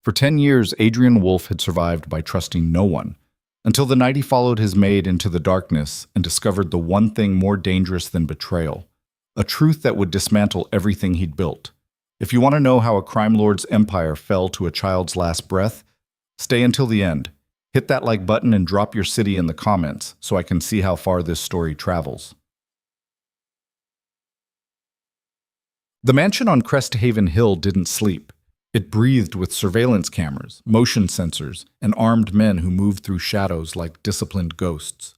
For 10 years, Adrian Wolfe had survived by trusting no one, until the night he followed his maid into the darkness and discovered the one thing more dangerous than betrayal, a truth that would dismantle everything he'd built. If you want to know how a crime lord's empire fell to a child's last breath, stay until the end. Hit that like button and drop your city in the comments so I can see how far this story travels. The mansion on Cresthaven Hill didn't sleep. It breathed with surveillance cameras, motion sensors, and armed men who moved through shadows like disciplined ghosts.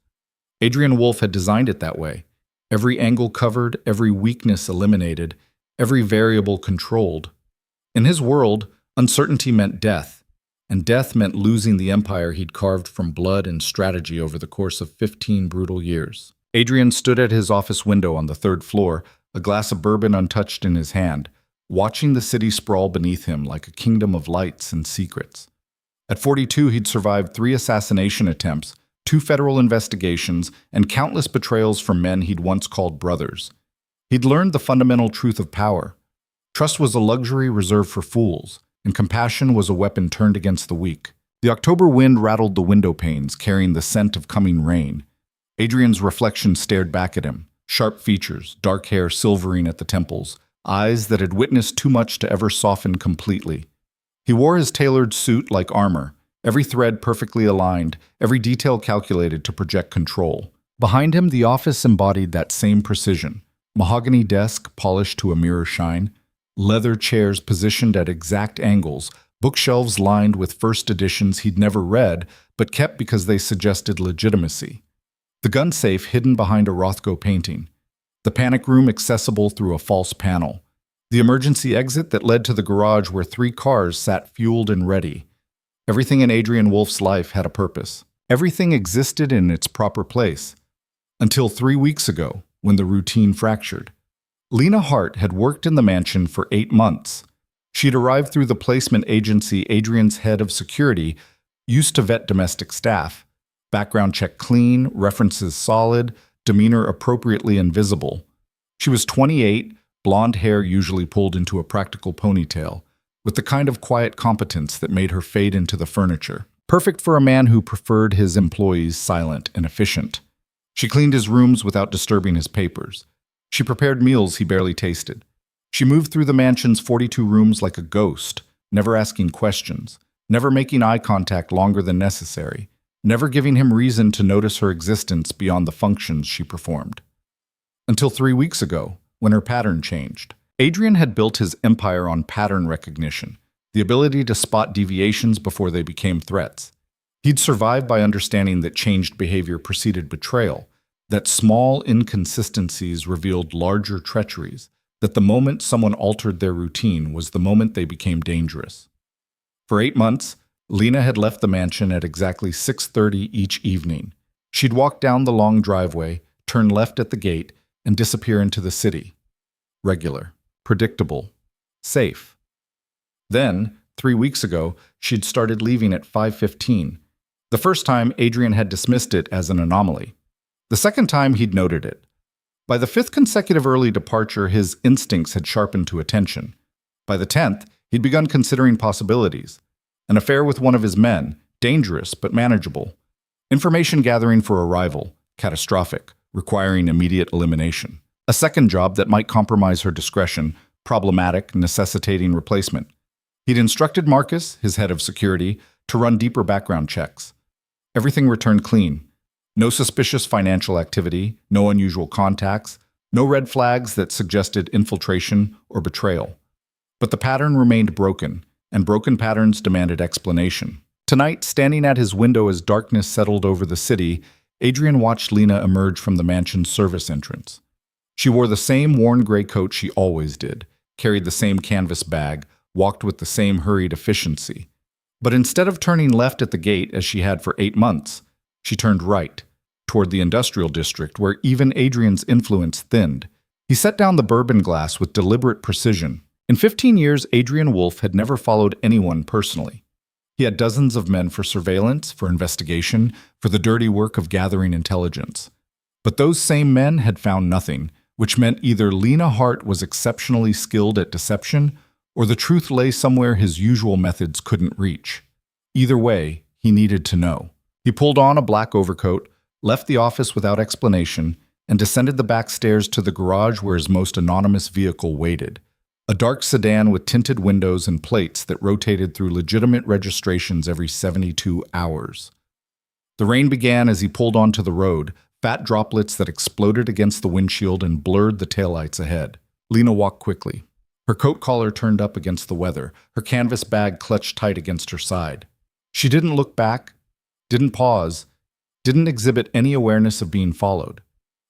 Adrian Wolfe had designed it that way. Every angle covered, every weakness eliminated, every variable controlled. In his world, uncertainty meant death, and death meant losing the empire he'd carved from blood and strategy over the course of 15 brutal years. Adrian stood at his office window on the third floor, a glass of bourbon untouched in his hand, watching the city sprawl beneath him like a kingdom of lights and secrets. At 42, he'd survived 3 assassination attempts, 2 federal investigations, and countless betrayals from men he'd once called brothers. He'd learned the fundamental truth of power. Trust was a luxury reserved for fools, and compassion was a weapon turned against the weak. The October wind rattled the window panes, carrying the scent of coming rain. Adrian's reflection stared back at him, sharp features, dark hair silvering at the temples, eyes that had witnessed too much to ever soften completely. He wore his tailored suit like armor, every thread perfectly aligned, every detail calculated to project control. Behind him, the office embodied that same precision. Mahogany desk polished to a mirror shine, leather chairs positioned at exact angles, bookshelves lined with first editions he'd never read but kept because they suggested legitimacy. The gun safe hidden behind a Rothko painting. The panic room accessible through a false panel. The emergency exit that led to the garage where 3 cars sat fueled and ready. Everything in Adrian Wolfe's life had a purpose. Everything existed in its proper place. Until 3 weeks ago, when the routine fractured. Lena Hart had worked in the mansion for 8 months. She'd arrived through the placement agency Adrian's head of security used to vet domestic staff. Background check clean, references solid, demeanor appropriately invisible. She was 28, blonde hair usually pulled into a practical ponytail, with the kind of quiet competence that made her fade into the furniture. Perfect for a man who preferred his employees silent and efficient. She cleaned his rooms without disturbing his papers. She prepared meals he barely tasted. She moved through the mansion's 42 rooms like a ghost, never asking questions, never making eye contact longer than necessary, never giving him reason to notice her existence beyond the functions she performed. Until 3 weeks ago, when her pattern changed. Adrian had built his empire on pattern recognition, the ability to spot deviations before they became threats. He'd survived by understanding that changed behavior preceded betrayal, that small inconsistencies revealed larger treacheries, that the moment someone altered their routine was the moment they became dangerous. For 8 months, Lena had left the mansion at exactly 6:30 each evening. She'd walk down the long driveway, turn left at the gate, and disappear into the city. Regular, predictable, safe. Then, 3 weeks ago, she'd started leaving at 5:15. The first time, Adrian had dismissed it as an anomaly. The second time, he'd noted it. By the 5th consecutive early departure, his instincts had sharpened to attention. By the 10th, he'd begun considering possibilities. An affair with one of his men, dangerous but manageable. Information gathering for arrival, catastrophic, requiring immediate elimination. A second job that might compromise her discretion, problematic, necessitating replacement. He'd instructed Marcus, his head of security, to run deeper background checks. Everything returned clean. No suspicious financial activity, no unusual contacts, no red flags that suggested infiltration or betrayal. But the pattern remained broken, and broken patterns demanded explanation. Tonight, standing at his window as darkness settled over the city, Adrian watched Lena emerge from the mansion's service entrance. She wore the same worn gray coat she always did, carried the same canvas bag, walked with the same hurried efficiency. But instead of turning left at the gate as she had for 8 months, she turned right, toward the industrial district where even Adrian's influence thinned. He set down the bourbon glass with deliberate precision. In 15 years, Adrian Wolfe had never followed anyone personally. He had dozens of men for surveillance, for investigation, for the dirty work of gathering intelligence. But those same men had found nothing, which meant either Lena Hart was exceptionally skilled at deception or the truth lay somewhere his usual methods couldn't reach. Either way, he needed to know. He pulled on a black overcoat, left the office without explanation, and descended the back stairs to the garage where his most anonymous vehicle waited. A dark sedan with tinted windows and plates that rotated through legitimate registrations every 72 hours. The rain began as he pulled onto the road, fat droplets that exploded against the windshield and blurred the taillights ahead. Lena walked quickly. Her coat collar turned up against the weather, her canvas bag clutched tight against her side. She didn't look back, didn't pause, didn't exhibit any awareness of being followed.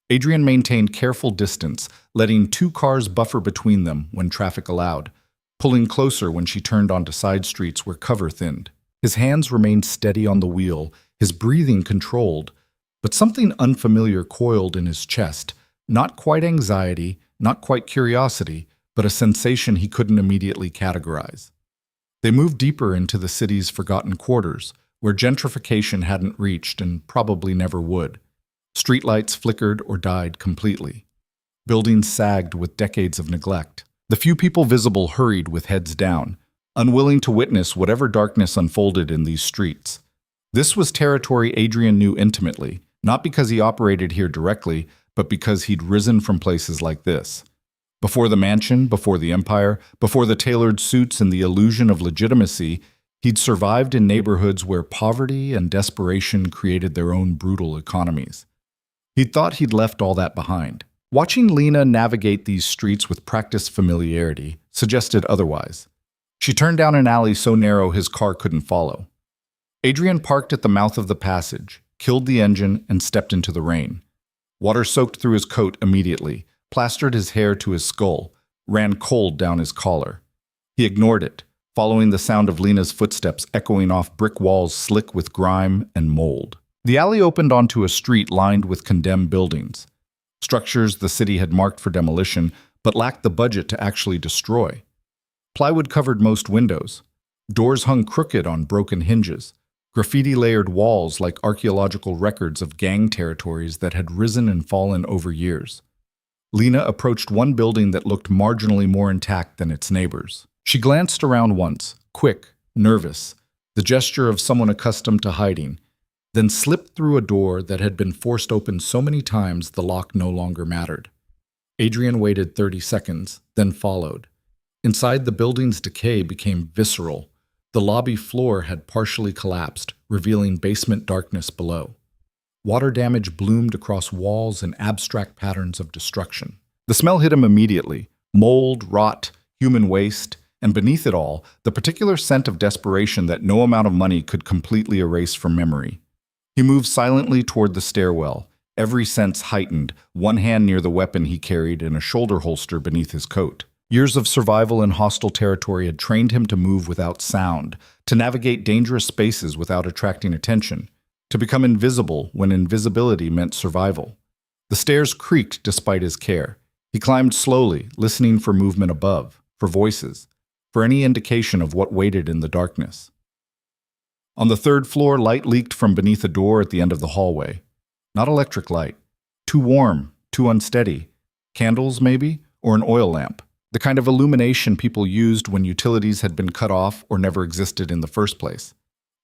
Adrian maintained careful distance, letting 2 cars buffer between them when traffic allowed, pulling closer when she turned onto side streets where cover thinned. His hands remained steady on the wheel, his breathing controlled, but something unfamiliar coiled in his chest, not quite anxiety, not quite curiosity, but a sensation he couldn't immediately categorize. They moved deeper into the city's forgotten quarters, where gentrification hadn't reached and probably never would. Streetlights flickered or died completely. Buildings sagged with decades of neglect. The few people visible hurried with heads down, unwilling to witness whatever darkness unfolded in these streets. This was territory Adrian knew intimately, not because he operated here directly, but because he'd risen from places like this. Before the mansion, before the empire, before the tailored suits and the illusion of legitimacy, he'd survived in neighborhoods where poverty and desperation created their own brutal economies. He'd thought he'd left all that behind. Watching Lena navigate these streets with practiced familiarity suggested otherwise. She turned down an alley so narrow his car couldn't follow. Adrian parked at the mouth of the passage, killed the engine, and stepped into the rain. Water soaked through his coat immediately, plastered his hair to his skull, ran cold down his collar. He ignored it, following the sound of Lena's footsteps echoing off brick walls slick with grime and mold. The alley opened onto a street lined with condemned buildings, structures the city had marked for demolition but lacked the budget to actually destroy. Plywood covered most windows. Doors hung crooked on broken hinges. Graffiti layered walls like archaeological records of gang territories that had risen and fallen over years. Lena approached one building that looked marginally more intact than its neighbors. She glanced around once, quick, nervous, the gesture of someone accustomed to hiding, then slipped through a door that had been forced open so many times the lock no longer mattered. Adrian waited 30 seconds, then followed. Inside, the building's decay became visceral. The lobby floor had partially collapsed, revealing basement darkness below. Water damage bloomed across walls in abstract patterns of destruction. The smell hit him immediately: mold, rot, human waste, and beneath it all, the particular scent of desperation that no amount of money could completely erase from memory. He moved silently toward the stairwell, every sense heightened, one hand near the weapon he carried in a shoulder holster beneath his coat. Years of survival in hostile territory had trained him to move without sound, to navigate dangerous spaces without attracting attention, to become invisible when invisibility meant survival. The stairs creaked despite his care. He climbed slowly, listening for movement above, for voices, for any indication of what waited in the darkness. On the 3rd floor, light leaked from beneath a door at the end of the hallway. Not electric light. Too warm, too unsteady. Candles, maybe, or an oil lamp. The kind of illumination people used when utilities had been cut off or never existed in the first place.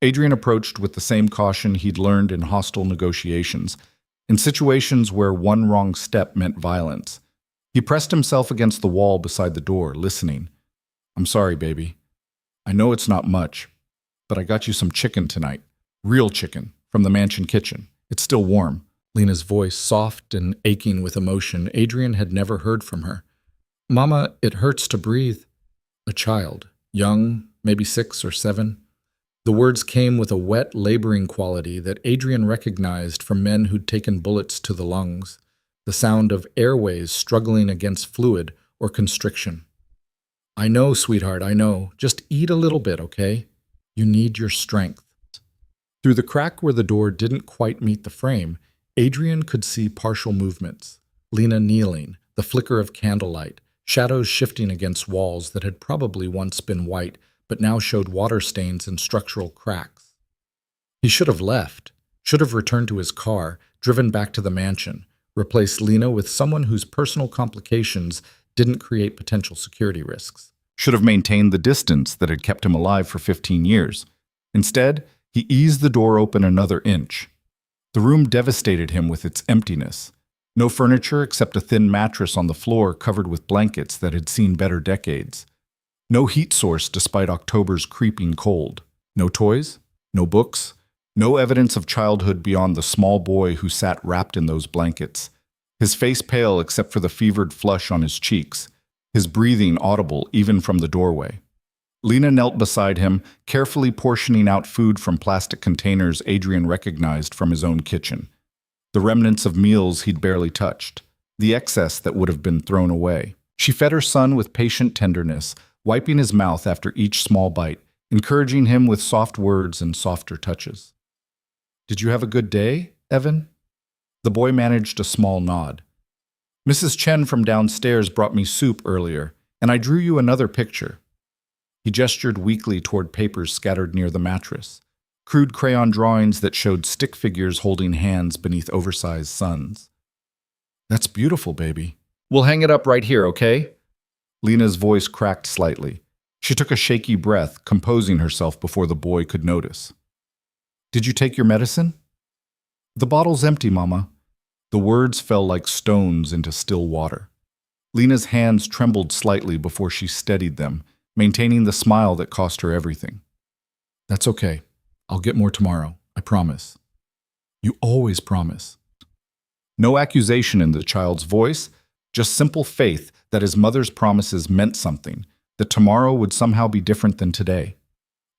Adrian approached with the same caution he'd learned in hostile negotiations, in situations where one wrong step meant violence. He pressed himself against the wall beside the door, listening. "I'm sorry, baby. I know it's not much, but I got you some chicken tonight. Real chicken, from the mansion kitchen. It's still warm." Lena's voice, soft and aching with emotion, Adrian had never heard from her. "Mama, it hurts to breathe." A child, young, maybe 6 or 7. The words came with a wet, laboring quality that Adrian recognized from men who'd taken bullets to the lungs, the sound of airways struggling against fluid or constriction. "I know, sweetheart, I know. Just eat a little bit, okay? You need your strength." Through the crack where the door didn't quite meet the frame, Adrian could see partial movements. Lena kneeling, the flicker of candlelight, shadows shifting against walls that had probably once been white but now showed water stains and structural cracks. He should have left, should have returned to his car, driven back to the mansion, replaced Lena with someone whose personal complications didn't create potential security risks. should have maintained the distance that had kept him alive for 15 years. Instead, he eased the door open another inch. The room devastated him with its emptiness. No furniture except a thin mattress on the floor covered with blankets that had seen better decades. No heat source despite October's creeping cold. No toys, no books, no evidence of childhood beyond the small boy who sat wrapped in those blankets. His face pale except for the fevered flush on his cheeks, his breathing audible even from the doorway. Lena knelt beside him, carefully portioning out food from plastic containers Adrian recognized from his own kitchen. The remnants of meals he'd barely touched, the excess that would have been thrown away. She fed her son with patient tenderness, wiping his mouth after each small bite, encouraging him with soft words and softer touches. "Did you have a good day, Evan?" The boy managed a small nod. "Mrs. Chen from downstairs brought me soup earlier, and I drew you another picture." He gestured weakly toward papers scattered near the mattress, crude crayon drawings that showed stick figures holding hands beneath oversized suns. "That's beautiful, baby. We'll hang it up right here, okay?" Lena's voice cracked slightly. She took a shaky breath, composing herself before the boy could notice. "Did you take your medicine?" "The bottle's empty, Mama." The words fell like stones into still water. Lena's hands trembled slightly before she steadied them, maintaining the smile that cost her everything. "That's okay. I'll get more tomorrow, I promise." "You always promise." No accusation in the child's voice, just simple faith that his mother's promises meant something, that tomorrow would somehow be different than today.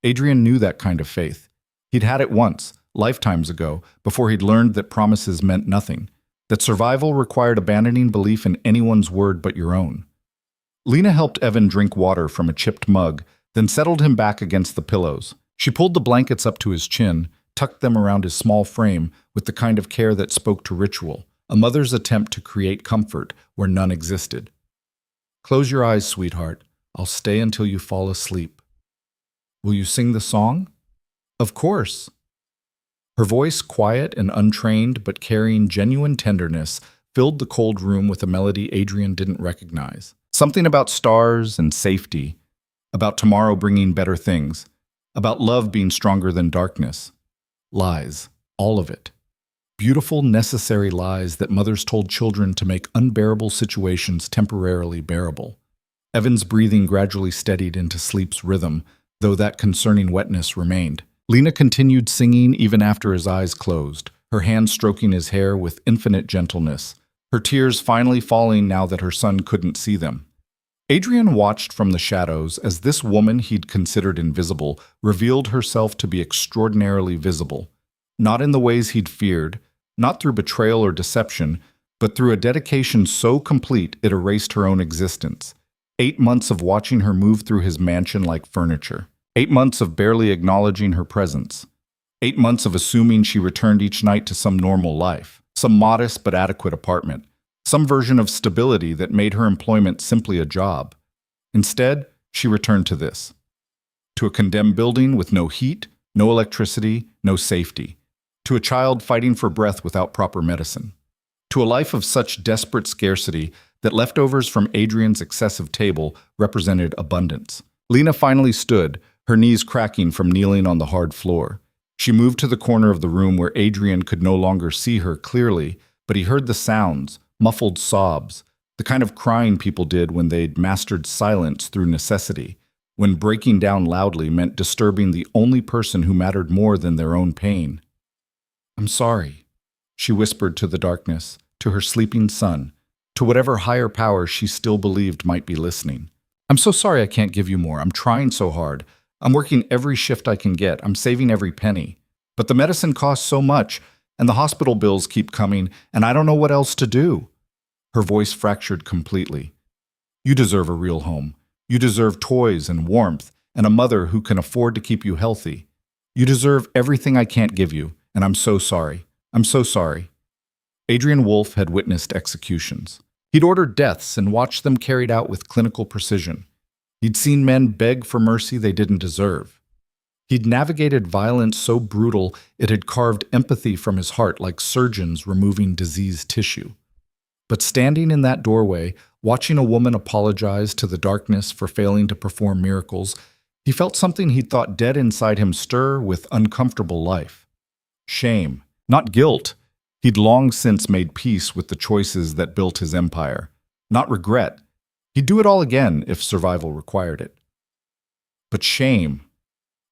Adrian knew that kind of faith. He'd had it once, lifetimes ago, before he'd learned that promises meant nothing, that survival required abandoning belief in anyone's word but your own. Lena helped Evan drink water from a chipped mug, then settled him back against the pillows. She pulled the blankets up to his chin, tucked them around his small frame with the kind of care that spoke to ritual, a mother's attempt to create comfort where none existed. "Close your eyes, sweetheart. I'll stay until you fall asleep." "Will you sing the song?" "Of course." Her voice, quiet and untrained but carrying genuine tenderness, filled the cold room with a melody Adrian didn't recognize. Something about stars and safety, about tomorrow bringing better things, about love being stronger than darkness. Lies, all of it. Beautiful, necessary lies that mothers told children to make unbearable situations temporarily bearable. Evan's breathing gradually steadied into sleep's rhythm, though that concerning wetness remained. Lena continued singing even after his eyes closed, her hand stroking his hair with infinite gentleness, her tears finally falling now that her son couldn't see them. Adrian watched from the shadows as this woman he'd considered invisible revealed herself to be extraordinarily visible, not in the ways he'd feared, not through betrayal or deception, but through a dedication so complete it erased her own existence. 8 months of watching her move through his mansion like furniture. 8 months of barely acknowledging her presence. 8 months of assuming she returned each night to some normal life, some modest but adequate apartment, some version of stability that made her employment simply a job. Instead, she returned to this. To a condemned building with no heat, no electricity, no safety. To a child fighting for breath without proper medicine. To a life of such desperate scarcity that leftovers from Adrian's excessive table represented abundance. Lena finally stood, her knees cracking from kneeling on the hard floor. She moved to the corner of the room where Adrian could no longer see her clearly, but he heard the sounds, muffled sobs, the kind of crying people did when they'd mastered silence through necessity, when breaking down loudly meant disturbing the only person who mattered more than their own pain. "I'm sorry," she whispered to the darkness, to her sleeping son, to whatever higher power she still believed might be listening. "I'm so sorry I can't give you more. I'm trying so hard. I'm working every shift I can get. I'm saving every penny. But the medicine costs so much, and the hospital bills keep coming, and I don't know what else to do." Her voice fractured completely. "You deserve a real home. You deserve toys and warmth, and a mother who can afford to keep you healthy. You deserve everything I can't give you, and I'm so sorry. I'm so sorry." Adrian Wolfe had witnessed executions. He'd ordered deaths and watched them carried out with clinical precision. He'd seen men beg for mercy they didn't deserve. He'd navigated violence so brutal it had carved empathy from his heart like surgeons removing diseased tissue. But standing in that doorway, Watching a woman apologize to the darkness for failing to perform miracles, he felt something he thought dead inside him stir with uncomfortable life. Shame, not guilt. He'd long since made peace with the choices that built his empire. Not regret. He'd do it all again if survival required it. But shame,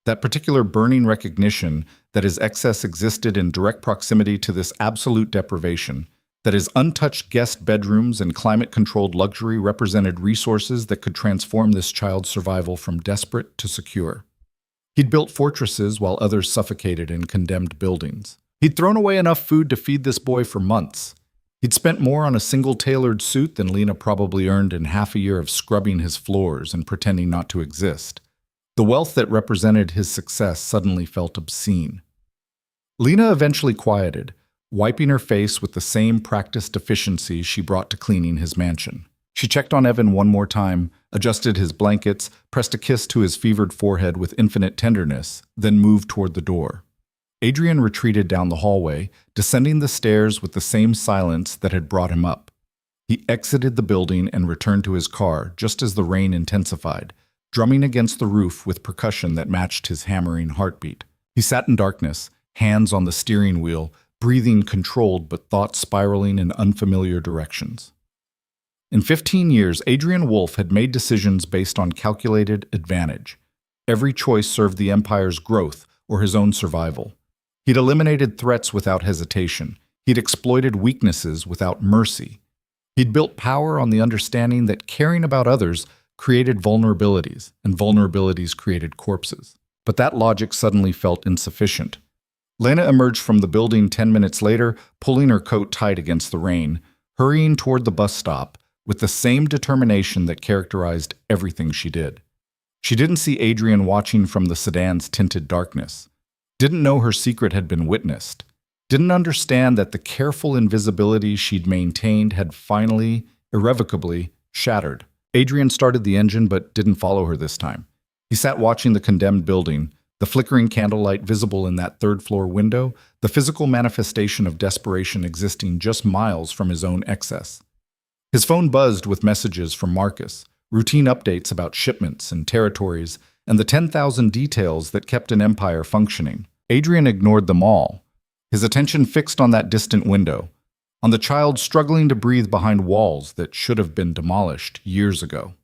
that particular burning recognition that his excess existed in direct proximity to this absolute deprivation, that his untouched guest bedrooms and climate-controlled luxury represented resources that could transform this child's survival from desperate to secure. He'd built fortresses while others suffocated in condemned buildings. He'd thrown away enough food to feed this boy for months. He'd spent more on a single tailored suit than Lena probably earned in half a year of scrubbing his floors and pretending not to exist. The wealth that represented his success suddenly felt obscene. Lena eventually quieted, wiping her face with the same practiced efficiency she brought to cleaning his mansion. She checked on Evan one more time, adjusted his blankets, pressed a kiss to his fevered forehead with infinite tenderness, then moved toward the door. Adrian retreated down the hallway, descending the stairs with the same silence that had brought him up. He exited the building and returned to his car just as the rain intensified, drumming against the roof with percussion that matched his hammering heartbeat. He sat in darkness, hands on the steering wheel, breathing controlled but thoughts spiraling in unfamiliar directions. In 15 years, Adrian Wolfe had made decisions based on calculated advantage. Every choice served the empire's growth or his own survival. He'd eliminated threats without hesitation. He'd exploited weaknesses without mercy. He'd built power on the understanding that caring about others created vulnerabilities, and vulnerabilities created corpses. But that logic suddenly felt insufficient. Lena emerged from the building 10 minutes later, pulling her coat tight against the rain, hurrying toward the bus stop with the same determination that characterized everything she did. She didn't see Adrian watching from the sedan's tinted darkness, didn't know her secret had been witnessed, didn't understand that the careful invisibility she'd maintained had finally, irrevocably, shattered. Adrian started the engine but didn't follow her this time. He sat watching the condemned building, the flickering candlelight visible in that third-floor window, the physical manifestation of desperation existing just miles from his own excess. His phone buzzed with messages from Marcus, routine updates about shipments and territories, and the 10,000 details that kept an empire functioning. Adrian ignored them all, his attention fixed on that distant window, on the child struggling to breathe behind walls that should have been demolished years ago.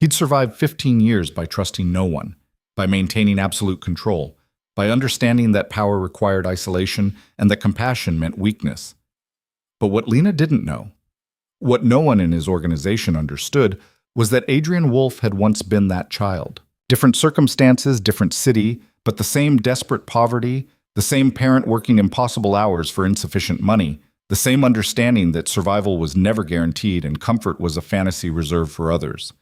He'd survived 15 years by trusting no one, by maintaining absolute control, by understanding that power required isolation and that compassion meant weakness. But what Lena didn't know, what no one in his organization understood, was that Adrian Wolfe had once been that child. Different circumstances, different city, but the same desperate poverty, the same parent working impossible hours for insufficient money, the same understanding that survival was never guaranteed and comfort was a fantasy reserved for others.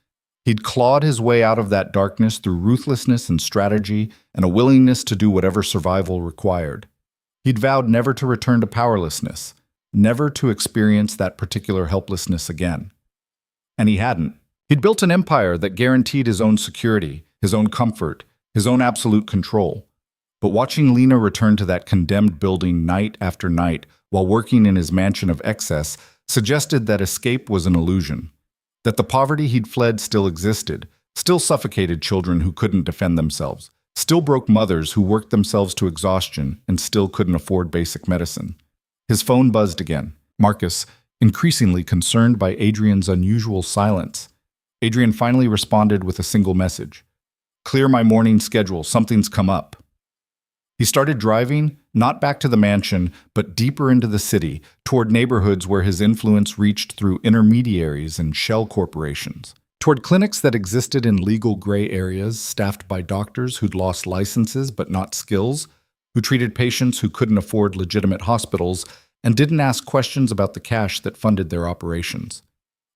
He'd clawed his way out of that darkness through ruthlessness and strategy and a willingness to do whatever survival required. He'd vowed never to return to powerlessness, never to experience that particular helplessness again. And he hadn't. He'd built an empire that guaranteed his own security, his own comfort, his own absolute control. But watching Lena return to that condemned building night after night while working in his mansion of excess suggested that escape was an illusion, that the poverty he'd fled still existed, still suffocated children who couldn't defend themselves, still broke mothers who worked themselves to exhaustion and still couldn't afford basic medicine. His phone buzzed again. Marcus, increasingly concerned by Adrian's unusual silence. Adrian finally responded with a single message. "Clear my morning schedule, something's come up." He started driving, not back to the mansion, but deeper into the city, toward neighborhoods where his influence reached through intermediaries and shell corporations, toward clinics that existed in legal gray areas staffed by doctors who'd lost licenses but not skills, who treated patients who couldn't afford legitimate hospitals and didn't ask questions about the cash that funded their operations.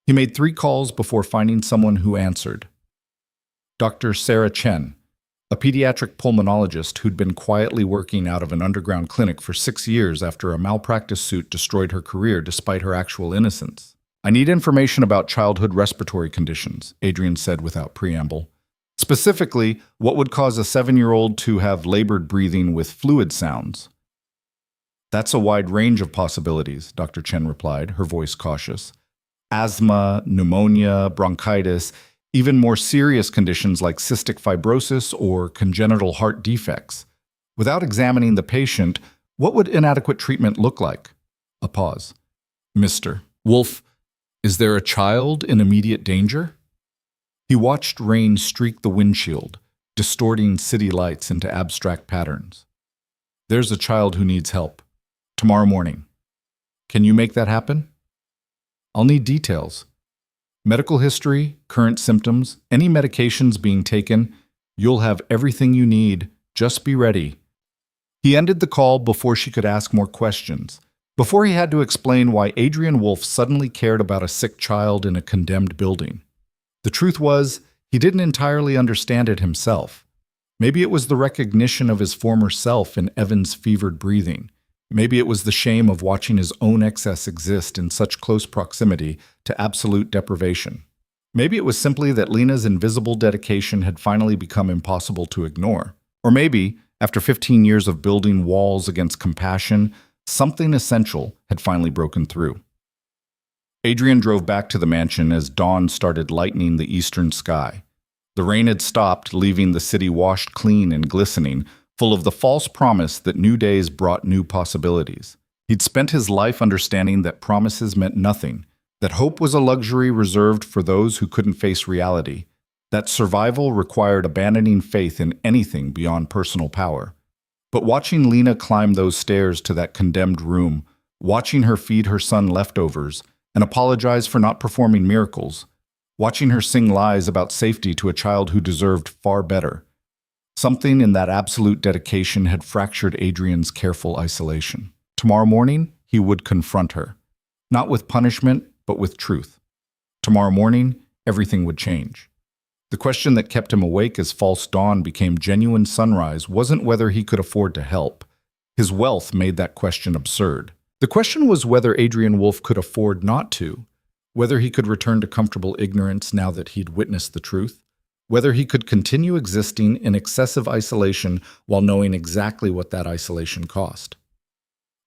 He made 3 calls before finding someone who answered. Dr. Sarah Chen, a pediatric pulmonologist who'd been quietly working out of an underground clinic for 6 years after a malpractice suit destroyed her career despite her actual innocence. "I need information about childhood respiratory conditions," Adrian said without preamble. "Specifically, what would cause a 7-year-old to have labored breathing with fluid sounds?" "That's a wide range of possibilities," Dr. Chen replied, her voice cautious. asthma, pneumonia, bronchitis, even more serious conditions like cystic fibrosis or congenital heart defects. Without examining the patient, what would inadequate treatment look like? A pause. Mr. Wolf, is there a child in immediate danger? He watched rain streak the windshield, distorting city lights into abstract patterns. There's a child who needs help. Tomorrow morning. Can you make that happen? I'll need details. Medical history, current symptoms, any medications being taken. You'll have everything you need. Just be ready. He ended the call before she could ask more questions, before he had to explain why Adrian Wolf suddenly cared about a sick child in a condemned building. The truth was, he didn't entirely understand it himself. Maybe it was the recognition of his former self in Evan's fevered breathing. Maybe it was the shame of watching his own excess exist in such close proximity to absolute deprivation. Maybe it was simply that Lena's invisible dedication had finally become impossible to ignore. Or maybe, after 15 years of building walls against compassion, something essential had finally broken through. Adrian drove back to the mansion as dawn started lightening the eastern sky. The rain had stopped, leaving the city washed clean and glistening, full of the false promise that new days brought new possibilities. He'd spent his life understanding that promises meant nothing, that hope was a luxury reserved for those who couldn't face reality, that survival required abandoning faith in anything beyond personal power. But watching Lena climb those stairs to that condemned room, watching her feed her son leftovers and apologize for not performing miracles, watching her sing lies about safety to a child who deserved far better, something in that absolute dedication had fractured Adrian's careful isolation. Tomorrow morning, he would confront her, not with punishment, but with truth. Tomorrow morning, everything would change. The question that kept him awake as false dawn became genuine sunrise wasn't whether he could afford to help. His wealth made that question absurd. The question was whether Adrian Wolf could afford not to, whether he could return to comfortable ignorance now that he'd witnessed the truth, whether he could continue existing in excessive isolation while knowing exactly what that isolation cost.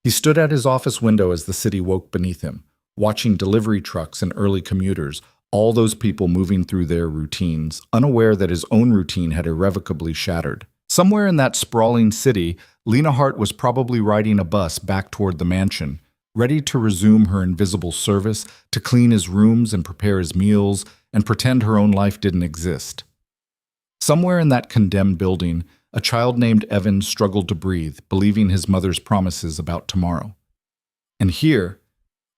He stood at his office window as the city woke beneath him, watching delivery trucks and early commuters, all those people moving through their routines, unaware that his own routine had irrevocably shattered. Somewhere in that sprawling city, Lena Hart was probably riding a bus back toward the mansion, ready to resume her invisible service, to clean his rooms and prepare his meals, and pretend her own life didn't exist. Somewhere in that condemned building, a child named Evan struggled to breathe, believing his mother's promises about tomorrow. And here,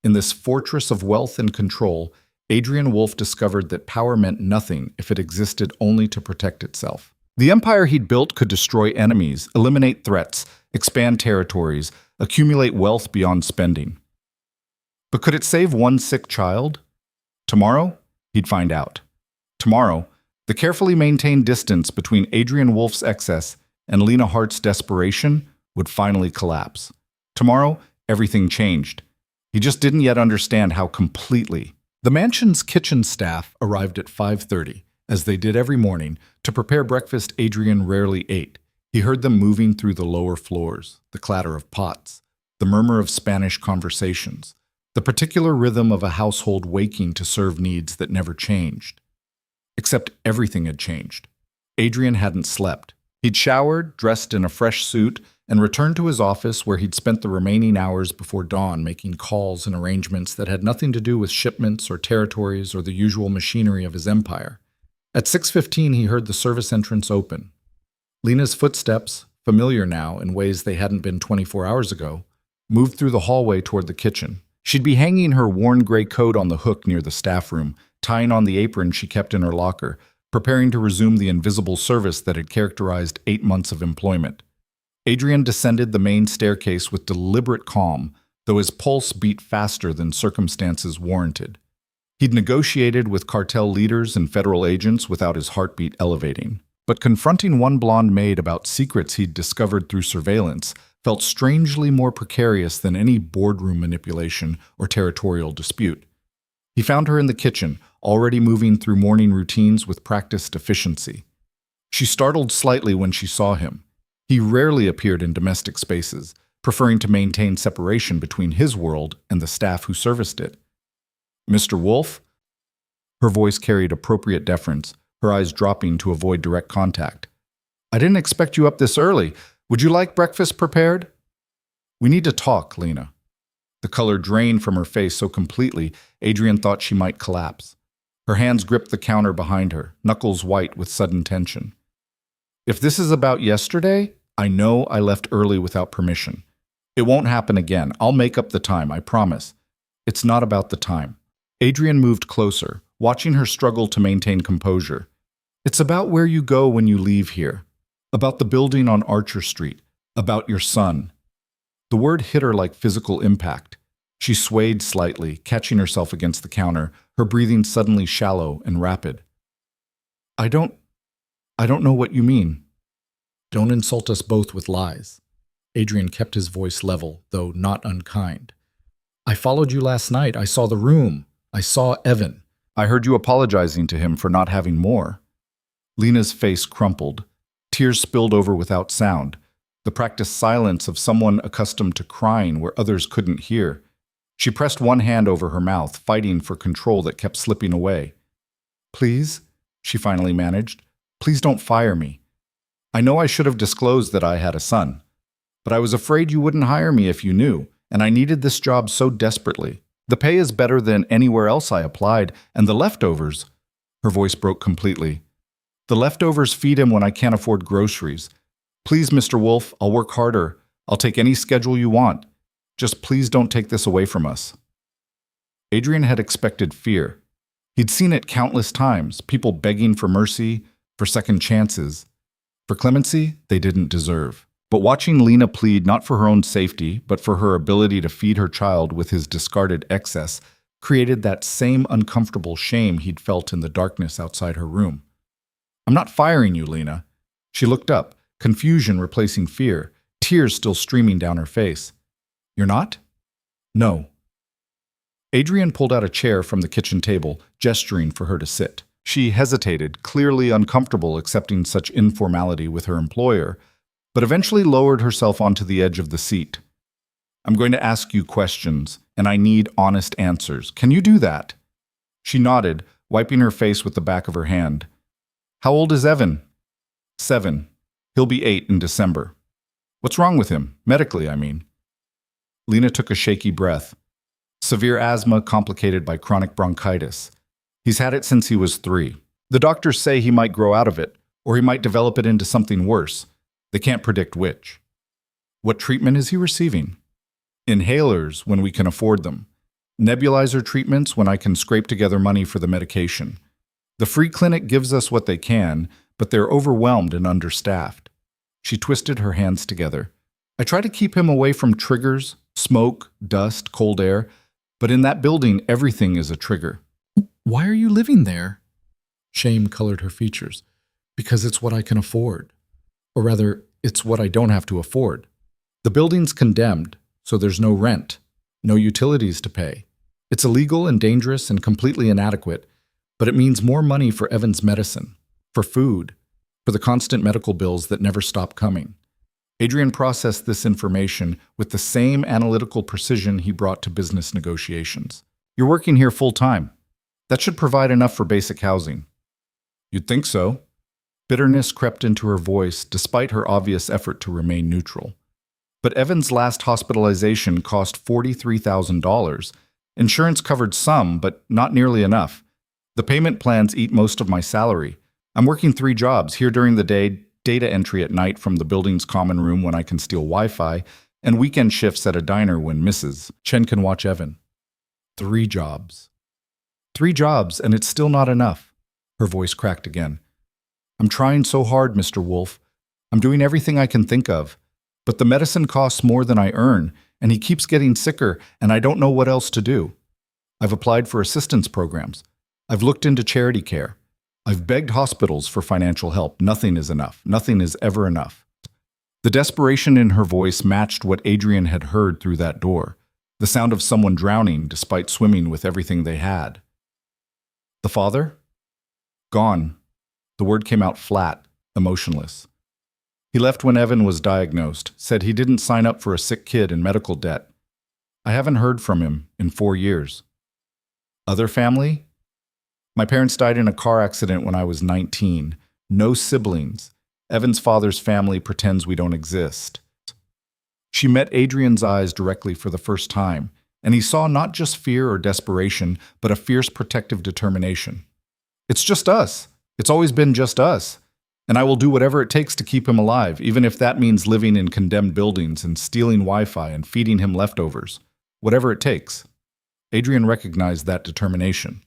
in this fortress of wealth and control, Adrian Wolf discovered that power meant nothing if it existed only to protect itself. The empire he'd built could destroy enemies, eliminate threats, expand territories, accumulate wealth beyond spending. But could it save one sick child? Tomorrow, he'd find out. Tomorrow, the carefully maintained distance between Adrian Wolf's excess and Lena Hart's desperation would finally collapse. Tomorrow, everything changed. He just didn't yet understand how completely. The mansion's kitchen staff arrived at 5:30, as they did every morning, to prepare breakfast Adrian rarely ate. He heard them moving through the lower floors, the clatter of pots, the murmur of Spanish conversations, the particular rhythm of a household waking to serve needs that never changed. Except everything had changed. Adrian hadn't slept. He'd showered, dressed in a fresh suit, and returned to his office where he'd spent the remaining hours before dawn making calls and arrangements that had nothing to do with shipments or territories or the usual machinery of his empire. At 6:15, he heard the service entrance open. Lena's footsteps, familiar now in ways they hadn't been 24 hours ago, moved through the hallway toward the kitchen. She'd be hanging her worn gray coat on the hook near the staff room, tying on the apron she kept in her locker, preparing to resume the invisible service that had characterized 8 months of employment. Adrian descended the main staircase with deliberate calm, though his pulse beat faster than circumstances warranted. He'd negotiated with cartel leaders and federal agents without his heartbeat elevating. But confronting one blonde maid about secrets he'd discovered through surveillance felt strangely more precarious than any boardroom manipulation or territorial dispute. He found her in the kitchen, already moving through morning routines with practiced efficiency. She startled slightly when she saw him. He rarely appeared in domestic spaces, preferring to maintain separation between his world and the staff who serviced it. Mr. Wolf? Her voice carried appropriate deference, her eyes dropping to avoid direct contact. I didn't expect you up this early. Would you like breakfast prepared? We need to talk, Lena. The color drained from her face so completely, Adrian thought she might collapse. Her hands gripped the counter behind her, knuckles white with sudden tension. If this is about yesterday, I know I left early without permission. It won't happen again. I'll make up the time, I promise. It's not about the time. Adrian moved closer, watching her struggle to maintain composure. It's about where you go when you leave here. About the building on Archer Street. About your son. The word hit her like physical impact. She swayed slightly, catching herself against the counter, her breathing suddenly shallow and rapid. I don't know what you mean. Don't insult us both with lies. Adrian kept his voice level, though not unkind. I followed you last night. I saw the room. I saw Evan. I heard you apologizing to him for not having more. Lena's face crumpled. Tears spilled over without sound, the practiced silence of someone accustomed to crying where others couldn't hear. She pressed one hand over her mouth, fighting for control that kept slipping away. Please, she finally managed, please don't fire me. I know I should have disclosed that I had a son, but I was afraid you wouldn't hire me if you knew, and I needed this job so desperately. The pay is better than anywhere else I applied, and the leftovers. Her voice broke completely. The leftovers feed him when I can't afford groceries. Please, Mr. Wolf, I'll work harder. I'll take any schedule you want. Just please don't take this away from us. Adrian had expected fear. He'd seen it countless times, people begging for mercy, for second chances. For clemency they didn't deserve. But watching Lena plead not for her own safety, but for her ability to feed her child with his discarded excess, created that same uncomfortable shame he'd felt in the darkness outside her room. I'm not firing you, Lena. She looked up, confusion replacing fear, tears still streaming down her face. You're not? No. Adrian pulled out a chair from the kitchen table, gesturing for her to sit. She hesitated, clearly uncomfortable accepting such informality with her employer, but eventually lowered herself onto the edge of the seat. I'm going to ask you questions, and I need honest answers. Can you do that? She nodded, wiping her face with the back of her hand. How old is Evan? 7. He'll be 8 in December. What's wrong with him? Medically, I mean. Lena took a shaky breath. Severe asthma complicated by chronic bronchitis. He's had it since he was 3. The doctors say he might grow out of it, or he might develop it into something worse. They can't predict which. What treatment is he receiving? Inhalers when we can afford them. Nebulizer treatments when I can scrape together money for the medication. The free clinic gives us what they can, but they're overwhelmed and understaffed. She twisted her hands together. I try to keep him away from triggers, smoke, dust, cold air, but in that building everything is a trigger. Why are you living there? Shame colored her features. Because it's what I can afford. Or rather, it's what I don't have to afford. The building's condemned, so there's no rent, no utilities to pay. It's illegal and dangerous and completely inadequate, but it means more money for Evan's medicine, for food, for the constant medical bills that never stop coming. Adrian processed this information with the same analytical precision he brought to business negotiations. You're working here full-time. That should provide enough for basic housing. You'd think so. Bitterness crept into her voice despite her obvious effort to remain neutral. But Evan's last hospitalization cost $43,000. Insurance covered some, but not nearly enough. The payment plans eat most of my salary. I'm working 3 jobs, here during the day, data entry at night from the building's common room when I can steal Wi-Fi, and weekend shifts at a diner when Mrs. Chen can watch Evan. 3 jobs. 3 jobs, and it's still not enough. Her voice cracked again. I'm trying so hard, Mr. Wolf. I'm doing everything I can think of. But the medicine costs more than I earn, and he keeps getting sicker, and I don't know what else to do. I've applied for assistance programs. I've looked into charity care. I've begged hospitals for financial help. Nothing is enough. Nothing is ever enough. The desperation in her voice matched what Adrian had heard through that door, the sound of someone drowning despite swimming with everything they had. The father? Gone. The word came out flat, emotionless. He left when Evan was diagnosed, said he didn't sign up for a sick kid in medical debt. I haven't heard from him in 4 years. Other family? My parents died in a car accident when I was 19. No siblings. Evan's father's family pretends we don't exist. She met Adrian's eyes directly for the first time, and he saw not just fear or desperation, but a fierce protective determination. It's just us. It's always been just us. And I will do whatever it takes to keep him alive, even if that means living in condemned buildings and stealing Wi-Fi and feeding him leftovers. Whatever it takes. Adrian recognized that determination.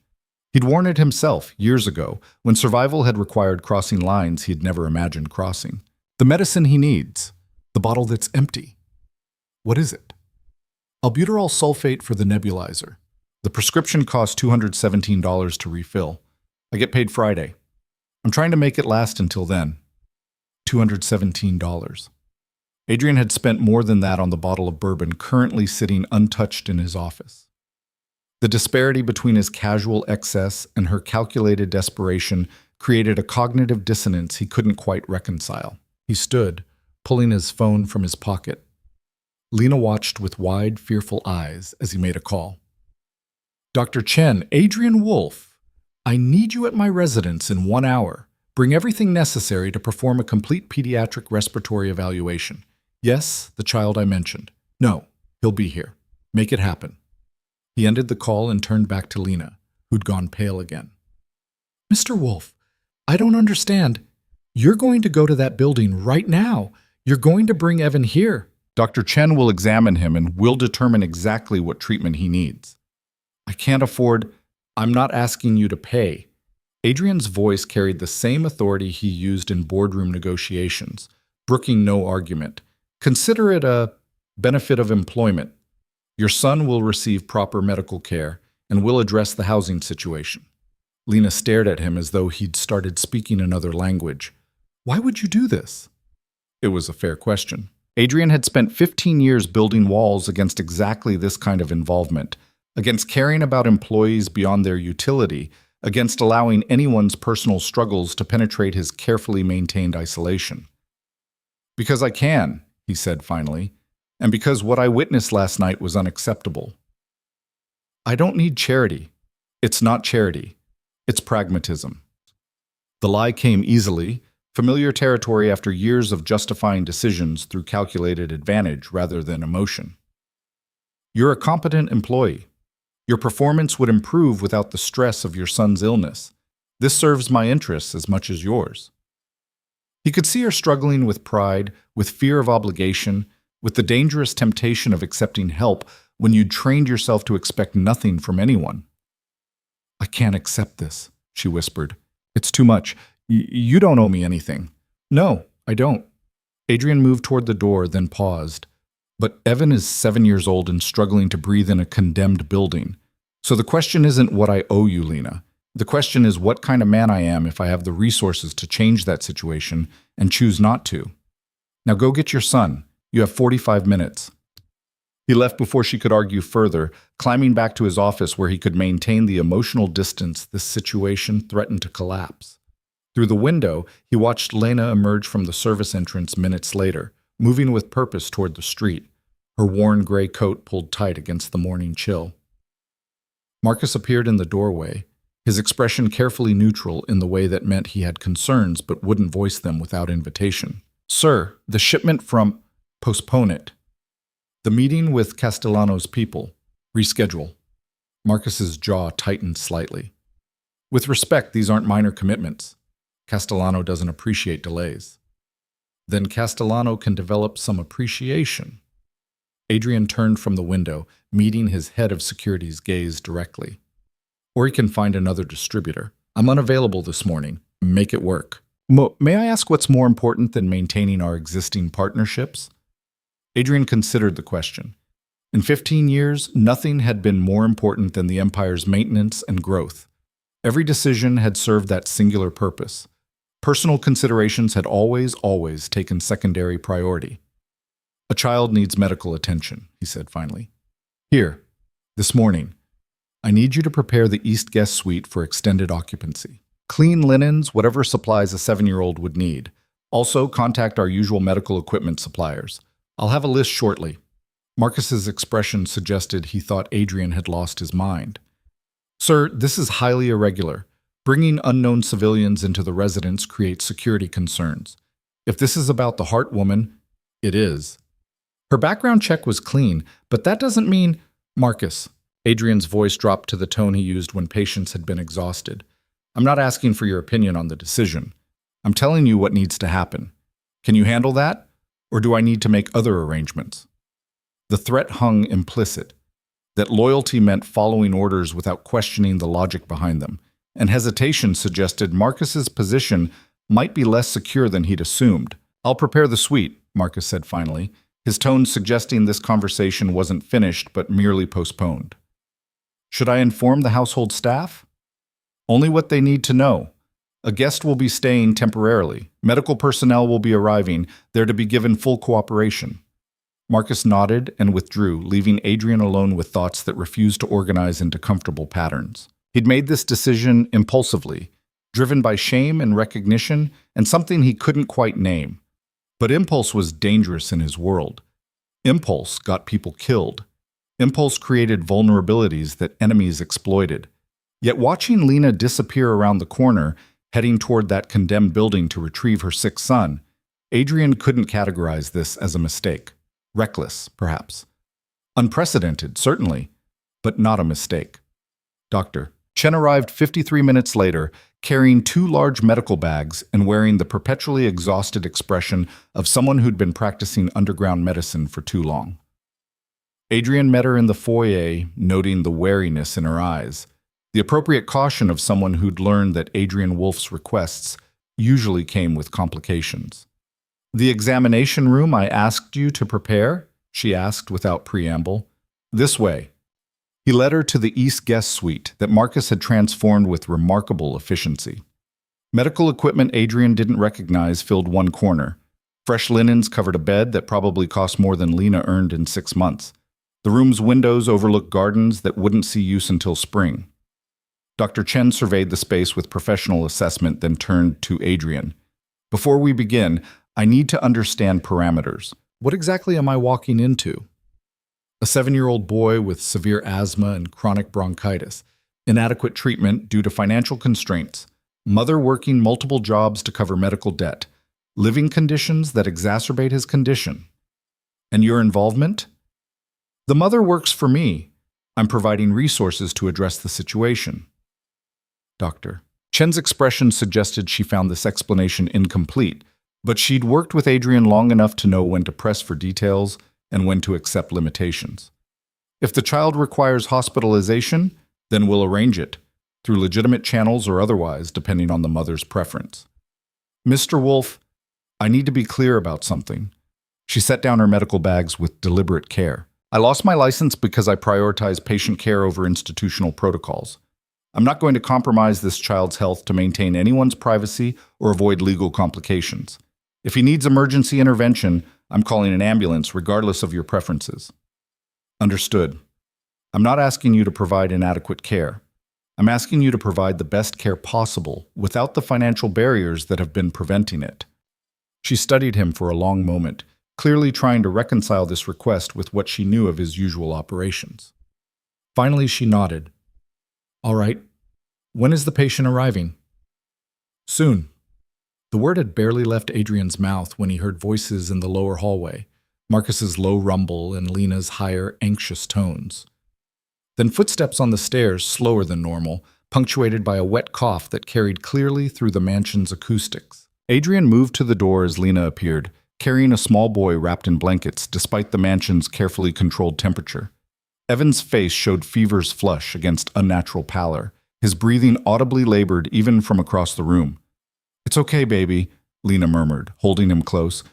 He'd worn it himself years ago, when survival had required crossing lines he'd never imagined crossing. The medicine he needs. The bottle that's empty. What is it? Albuterol sulfate for the nebulizer. The prescription costs $217 to refill. I get paid Friday. I'm trying to make it last until then. $217. Adrian had spent more than that on the bottle of bourbon currently sitting untouched in his office. The disparity between his casual excess and her calculated desperation created a cognitive dissonance he couldn't quite reconcile. He stood, pulling his phone from his pocket. Lena watched with wide, fearful eyes as he made a call. Dr. Chen, Adrian Wolf. I need you at my residence in 1 hour. Bring everything necessary to perform a complete pediatric respiratory evaluation. Yes, the child I mentioned. No, he'll be here. Make it happen. He ended the call and turned back to Lena, who'd gone pale again. Mr. Wolf, I don't understand. You're going to go to that building right now. You're going to bring Evan here. Dr. Chen will examine him and will determine exactly what treatment he needs. I can't afford... I'm not asking you to pay. Adrian's voice carried the same authority he used in boardroom negotiations, brooking no argument. Consider it a benefit of employment. Your son will receive proper medical care, and we'll address the housing situation. Lena stared at him as though he'd started speaking another language. Why would you do this? It was a fair question. Adrian had spent 15 years building walls against exactly this kind of involvement, against caring about employees beyond their utility, against allowing anyone's personal struggles to penetrate his carefully maintained isolation. Because I can, he said finally, and because what I witnessed last night was unacceptable. I don't need charity. It's not charity. It's pragmatism. The lie came easily, familiar territory after years of justifying decisions through calculated advantage rather than emotion. You're a competent employee. Your performance would improve without the stress of your son's illness. This serves my interests as much as yours. He could see her struggling with pride, with fear of obligation, with the dangerous temptation of accepting help when you'd trained yourself to expect nothing from anyone. I can't accept this, she whispered. It's too much. You don't owe me anything. No, I don't. Adrian moved toward the door, then paused. But Evan is 7 years old and struggling to breathe in a condemned building. So the question isn't what I owe you, Lena. The question is what kind of man I am if I have the resources to change that situation and choose not to. Now go get your son. You have 45 minutes. He left before she could argue further, climbing back to his office where he could maintain the emotional distance this situation threatened to collapse. Through the window, he watched Lena emerge from the service entrance minutes later, moving with purpose toward the street, her worn gray coat pulled tight against the morning chill. Marcus appeared in the doorway, his expression carefully neutral in the way that meant he had concerns but wouldn't voice them without invitation. Sir, the shipment from... Postpone it. The meeting with Castellano's people. Reschedule. Marcus's jaw tightened slightly. With respect, these aren't minor commitments. Castellano doesn't appreciate delays. Then Castellano can develop some appreciation. Adrian turned from the window, meeting his head of security's gaze directly. Or he can find another distributor. I'm unavailable this morning. Make it work. May I ask what's more important than maintaining our existing partnerships? Adrian considered the question. In 15 years, nothing had been more important than the Empire's maintenance and growth. Every decision had served that singular purpose. Personal considerations had always taken secondary priority. A child needs medical attention, he said finally. Here, this morning, I need you to prepare the East Guest Suite for extended occupancy. Clean linens, whatever supplies a 7-year-old would need. Also, contact our usual medical equipment suppliers. I'll have a list shortly. Marcus's expression suggested he thought Adrian had lost his mind. Sir, this is highly irregular. Bringing unknown civilians into the residence creates security concerns. If this is about the Hart woman, it is. Her background check was clean, but that doesn't mean… Marcus. Adrian's voice dropped to the tone he used when patients had been exhausted. I'm not asking for your opinion on the decision. I'm telling you what needs to happen. Can you handle that? Or do I need to make other arrangements? The threat hung implicit, that loyalty meant following orders without questioning the logic behind them, and hesitation suggested Marcus's position might be less secure than he'd assumed. I'll prepare the suite, Marcus said finally, his tone suggesting this conversation wasn't finished but merely postponed. Should I inform the household staff? Only what they need to know. A guest will be staying temporarily. Medical personnel will be arriving. They're to be given full cooperation. Marcus nodded and withdrew, leaving Adrian alone with thoughts that refused to organize into comfortable patterns. He'd made this decision impulsively, driven by shame and recognition and something he couldn't quite name. But impulse was dangerous in his world. Impulse got people killed. Impulse created vulnerabilities that enemies exploited. Yet watching Lena disappear around the corner, heading toward that condemned building to retrieve her sick son, Adrian couldn't categorize this as a mistake. Reckless, perhaps. Unprecedented, certainly, but not a mistake. Doctor. Chen arrived 53 minutes later, carrying 2 large medical bags and wearing the perpetually exhausted expression of someone who'd been practicing underground medicine for too long. Adrian met her in the foyer, noting the wariness in her eyes, the appropriate caution of someone who'd learned that Adrian Wolf's requests usually came with complications. The examination room I asked you to prepare? She asked without preamble. This way. He led her to the East guest suite that Marcus had transformed with remarkable efficiency. Medical equipment Adrian didn't recognize filled one corner. Fresh linens covered a bed that probably cost more than Lena earned in 6 months. The room's windows overlooked gardens that wouldn't see use until spring. Dr. Chen surveyed the space with professional assessment, then turned to Adrian. Before we begin, I need to understand parameters. What exactly am I walking into? A 7-year-old boy with severe asthma and chronic bronchitis, inadequate treatment due to financial constraints, mother working multiple jobs to cover medical debt, living conditions that exacerbate his condition. And your involvement? The mother works for me. I'm providing resources to address the situation. Doctor. Chen's expression suggested she found this explanation incomplete, but she'd worked with Adrian long enough to know when to press for details and when to accept limitations. If the child requires hospitalization, then we'll arrange it, through legitimate channels or otherwise, depending on the mother's preference. Mr. Wolf, I need to be clear about something. She set down her medical bags with deliberate care. I lost my license because I prioritize patient care over institutional protocols. I'm not going to compromise this child's health to maintain anyone's privacy or avoid legal complications. If he needs emergency intervention, I'm calling an ambulance regardless of your preferences. Understood. I'm not asking you to provide inadequate care. I'm asking you to provide the best care possible without the financial barriers that have been preventing it. She studied him for a long moment, clearly trying to reconcile this request with what she knew of his usual operations. Finally, she nodded. All right. When is the patient arriving? Soon. The word had barely left Adrian's mouth when he heard voices in the lower hallway, Marcus's low rumble and Lena's higher, anxious tones. Then footsteps on the stairs, slower than normal, punctuated by a wet cough that carried clearly through the mansion's acoustics. Adrian moved to the door as Lena appeared, carrying a small boy wrapped in blankets despite the mansion's carefully controlled temperature. Evan's face showed fever's flush against unnatural pallor, his breathing audibly labored even from across the room. It's okay, baby, Lena murmured, holding him close.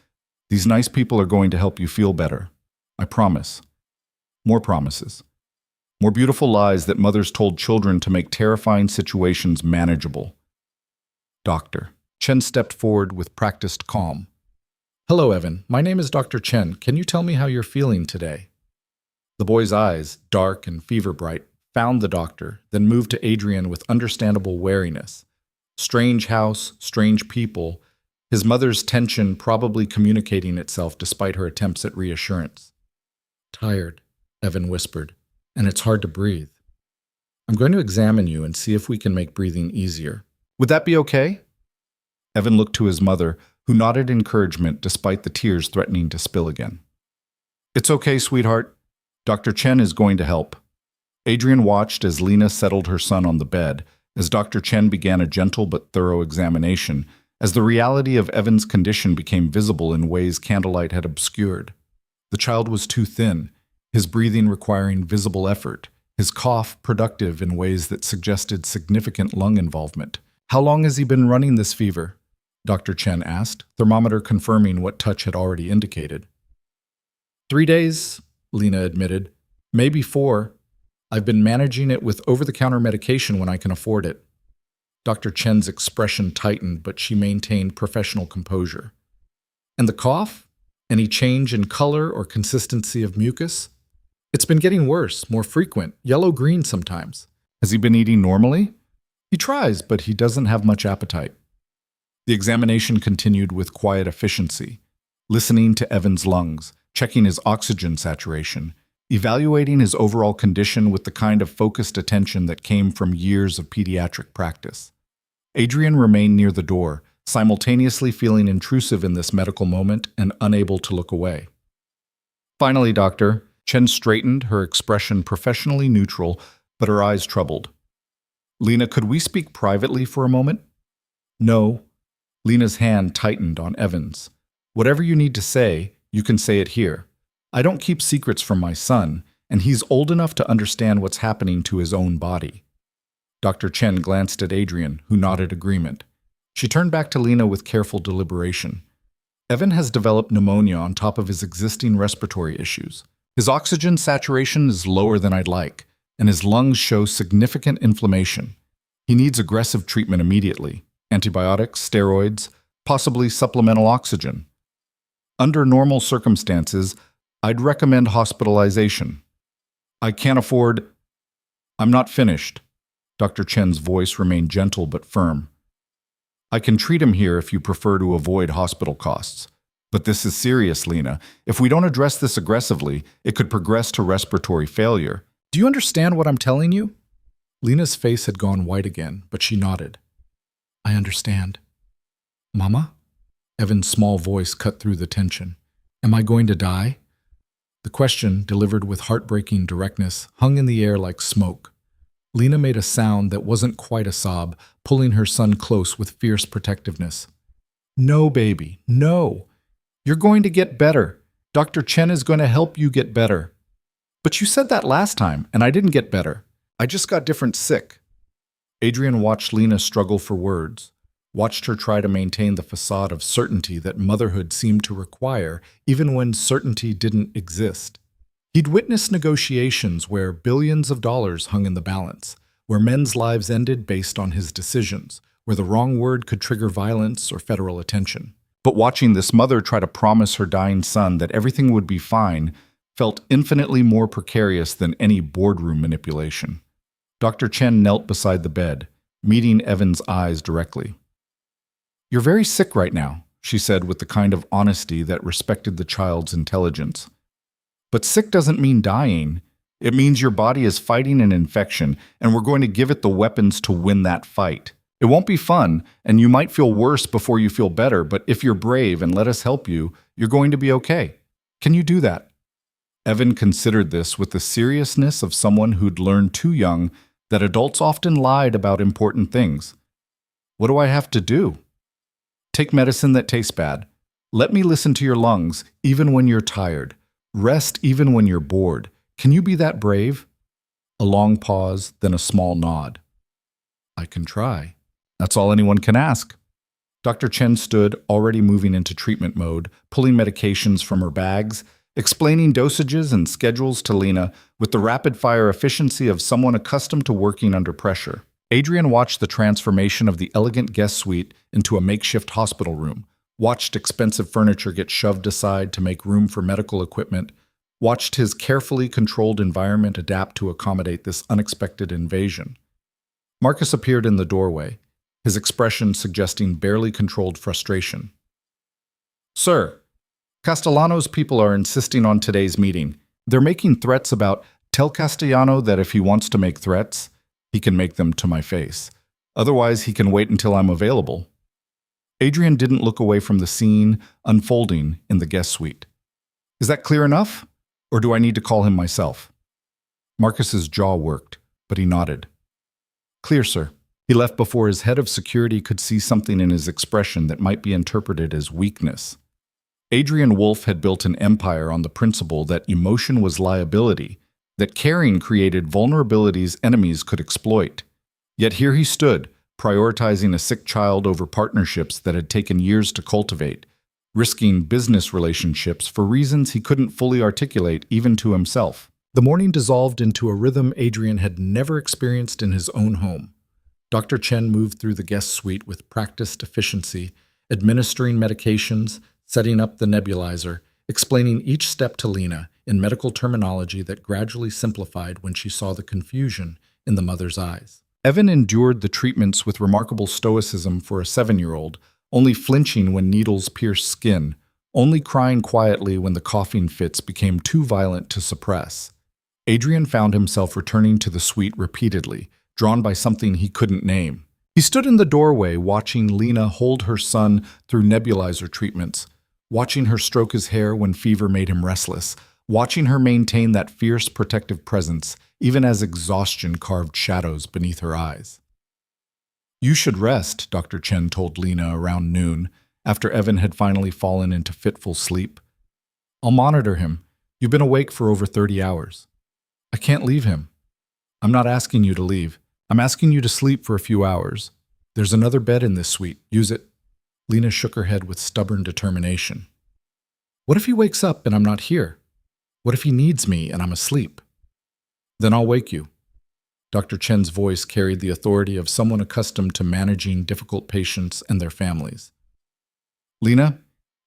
These nice people are going to help you feel better. I promise. More promises. More beautiful lies that mothers told children to make terrifying situations manageable. Doctor. Chen stepped forward with practiced calm. Hello, Evan. My name is Dr. Chen. Can you tell me how you're feeling today? The boy's eyes, dark and fever-bright, found the doctor, then moved to Adrian with understandable wariness. Strange house, strange people, his mother's tension probably communicating itself despite her attempts at reassurance. Tired, Evan whispered, and it's hard to breathe. I'm going to examine you and see if we can make breathing easier. Would that be okay? Evan looked to his mother, who nodded encouragement despite the tears threatening to spill again. It's okay, sweetheart. Dr. Chen is going to help. Adrian watched as Lena settled her son on the bed, as Dr. Chen began a gentle but thorough examination, as the reality of Evan's condition became visible in ways candlelight had obscured. The child was too thin, his breathing requiring visible effort, his cough productive in ways that suggested significant lung involvement. How long has he been running this fever? Dr. Chen asked, thermometer confirming what touch had already indicated. 3 days, Lena admitted. Maybe 4. I've been managing it with over-the-counter medication when I can afford it. Dr. Chen's expression tightened, but she maintained professional composure. And the cough? Any change in color or consistency of mucus? It's been getting worse, more frequent, yellow-green sometimes. Has he been eating normally? He tries, but he doesn't have much appetite. The examination continued with quiet efficiency, listening to Evan's lungs, checking his oxygen saturation, evaluating his overall condition with the kind of focused attention that came from years of pediatric practice. Adrian remained near the door, simultaneously feeling intrusive in this medical moment and unable to look away. Finally, Doctor, Chen straightened, her expression professionally neutral, but her eyes troubled. Lena, could we speak privately for a moment? No. Lena's hand tightened on Evan's. Whatever you need to say, you can say it here. I don't keep secrets from my son, and he's old enough to understand what's happening to his own body. Dr. Chen glanced at Adrian, who nodded agreement. She turned back to Lena with careful deliberation. Evan has developed pneumonia on top of his existing respiratory issues. His oxygen saturation is lower than I'd like, and his lungs show significant inflammation. He needs aggressive treatment immediately. Antibiotics, steroids, possibly supplemental oxygen. Under normal circumstances, I'd recommend hospitalization. I can't afford... I'm not finished. Dr. Chen's voice remained gentle but firm. I can treat him here if you prefer to avoid hospital costs. But this is serious, Lena. If we don't address this aggressively, it could progress to respiratory failure. Do you understand what I'm telling you? Lena's face had gone white again, but she nodded. I understand. Mama? Evan's small voice cut through the tension. Am I going to die? The question, delivered with heartbreaking directness, hung in the air like smoke. Lena made a sound that wasn't quite a sob, pulling her son close with fierce protectiveness. No, baby, no. You're going to get better. Dr. Chen is going to help you get better. But you said that last time, and I didn't get better. I just got different sick. Adrian watched Lena struggle for words, watched her try to maintain the facade of certainty that motherhood seemed to require, even when certainty didn't exist. He'd witnessed negotiations where billions of dollars hung in the balance, where men's lives ended based on his decisions, where the wrong word could trigger violence or federal attention. But watching this mother try to promise her dying son that everything would be fine felt infinitely more precarious than any boardroom manipulation. Dr. Chen knelt beside the bed, meeting Evan's eyes directly. You're very sick right now, she said with the kind of honesty that respected the child's intelligence. But sick doesn't mean dying. It means your body is fighting an infection, and we're going to give it the weapons to win that fight. It won't be fun, and you might feel worse before you feel better, but if you're brave and let us help you, you're going to be okay. Can you do that? Evan considered this with the seriousness of someone who'd learned too young that adults often lied about important things. What do I have to do? Take medicine that tastes bad. Let me listen to your lungs, even when you're tired. Rest even when you're bored. Can you be that brave? A long pause, then a small nod. I can try. That's all anyone can ask. Dr. Chen stood, already moving into treatment mode, pulling medications from her bags, explaining dosages and schedules to Lena with the rapid-fire efficiency of someone accustomed to working under pressure. Adrian watched the transformation of the elegant guest suite into a makeshift hospital room, watched expensive furniture get shoved aside to make room for medical equipment, watched his carefully controlled environment adapt to accommodate this unexpected invasion. Marcus appeared in the doorway, his expression suggesting barely controlled frustration. Sir, Castellano's people are insisting on today's meeting. They're making threats about... Tell Castellano that if he wants to make threats, He can make them to my face. Otherwise, he can wait until I'm available. Adrian didn't look away from the scene unfolding in the guest suite. Is that clear enough? Or do I need to call him myself? Marcus's jaw worked, but he nodded. Clear, sir. He left before his head of security could see something in his expression that might be interpreted as weakness. Adrian Wolfe had built an empire on the principle that emotion was liability, that caring created vulnerabilities enemies could exploit. Yet here he stood, prioritizing a sick child over partnerships that had taken years to cultivate, risking business relationships for reasons he couldn't fully articulate even to himself. The morning dissolved into a rhythm Adrian had never experienced in his own home. Dr. Chen moved through the guest suite with practiced efficiency, administering medications, setting up the nebulizer, explaining each step to Lena in medical terminology that gradually simplified when she saw the confusion in the mother's eyes. Evan endured the treatments with remarkable stoicism for a 7-year-old, only flinching when needles pierced skin, only crying quietly when the coughing fits became too violent to suppress. Adrian found himself returning to the suite repeatedly, drawn by something he couldn't name. He stood in the doorway watching Lena hold her son through nebulizer treatments, watching her stroke his hair when fever made him restless, watching her maintain that fierce protective presence, even as exhaustion carved shadows beneath her eyes. You should rest, Dr. Chen told Lena around noon, after Evan had finally fallen into fitful sleep. I'll monitor him. You've been awake for over 30 hours. I can't leave him. I'm not asking you to leave. I'm asking you to sleep for a few hours. There's another bed in this suite. Use it. Lena shook her head with stubborn determination. What if he wakes up and I'm not here? What if he needs me and I'm asleep? Then I'll wake you. Dr. Chen's voice carried the authority of someone accustomed to managing difficult patients and their families. Lena,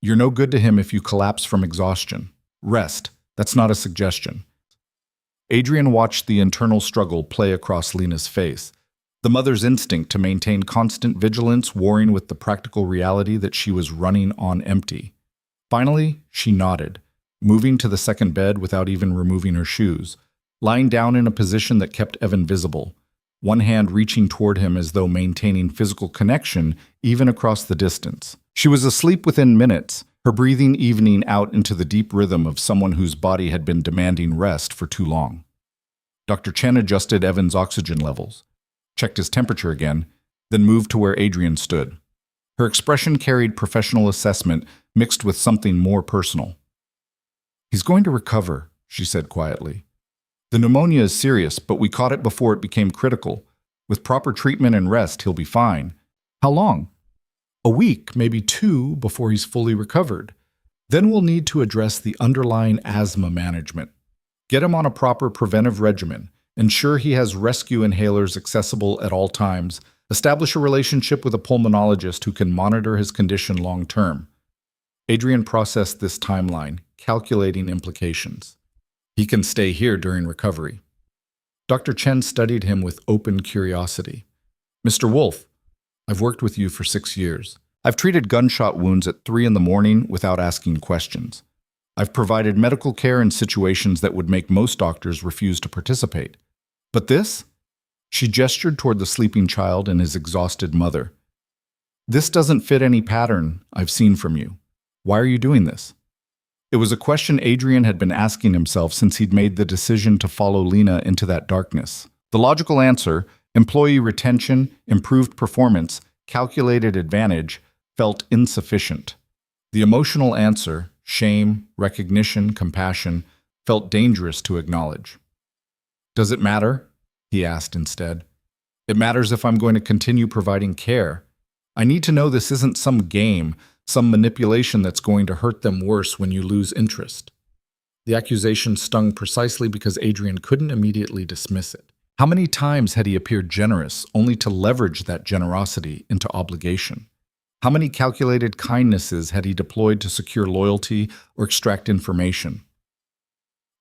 you're no good to him if you collapse from exhaustion. Rest. That's not a suggestion. Adrian watched the internal struggle play across Lena's face, the mother's instinct to maintain constant vigilance warring with the practical reality that she was running on empty. Finally, she nodded, moving to the second bed without even removing her shoes, lying down in a position that kept Evan visible, one hand reaching toward him as though maintaining physical connection even across the distance. She was asleep within minutes, her breathing evening out into the deep rhythm of someone whose body had been demanding rest for too long. Dr. Chen adjusted Evan's oxygen levels, checked his temperature again, then moved to where Adrian stood. Her expression carried professional assessment mixed with something more personal. He's going to recover, she said quietly. The pneumonia is serious, but we caught it before it became critical. With proper treatment and rest, he'll be fine. How long? A week, maybe 2, before he's fully recovered. Then we'll need to address the underlying asthma management. Get him on a proper preventive regimen. Ensure he has rescue inhalers accessible at all times. Establish a relationship with a pulmonologist who can monitor his condition long term. Adrian processed this timeline, calculating implications. He can stay here during recovery. Dr. Chen studied him with open curiosity. Mr. Wolfe, I've worked with you for 6 years. I've treated gunshot wounds at 3 in the morning without asking questions. I've provided medical care in situations that would make most doctors refuse to participate. But this? She gestured toward the sleeping child and his exhausted mother. This doesn't fit any pattern I've seen from you. Why are you doing this? It was a question Adrian had been asking himself since he'd made the decision to follow Lena into that darkness. The logical answer, employee retention, improved performance, calculated advantage, felt insufficient. The emotional answer, shame, recognition, compassion, felt dangerous to acknowledge. Does it matter? He asked instead. It matters if I'm going to continue providing care. I need to know this isn't some game, some manipulation that's going to hurt them worse when you lose interest. The accusation stung precisely because Adrian couldn't immediately dismiss it. How many times had he appeared generous only to leverage that generosity into obligation? How many calculated kindnesses had he deployed to secure loyalty or extract information?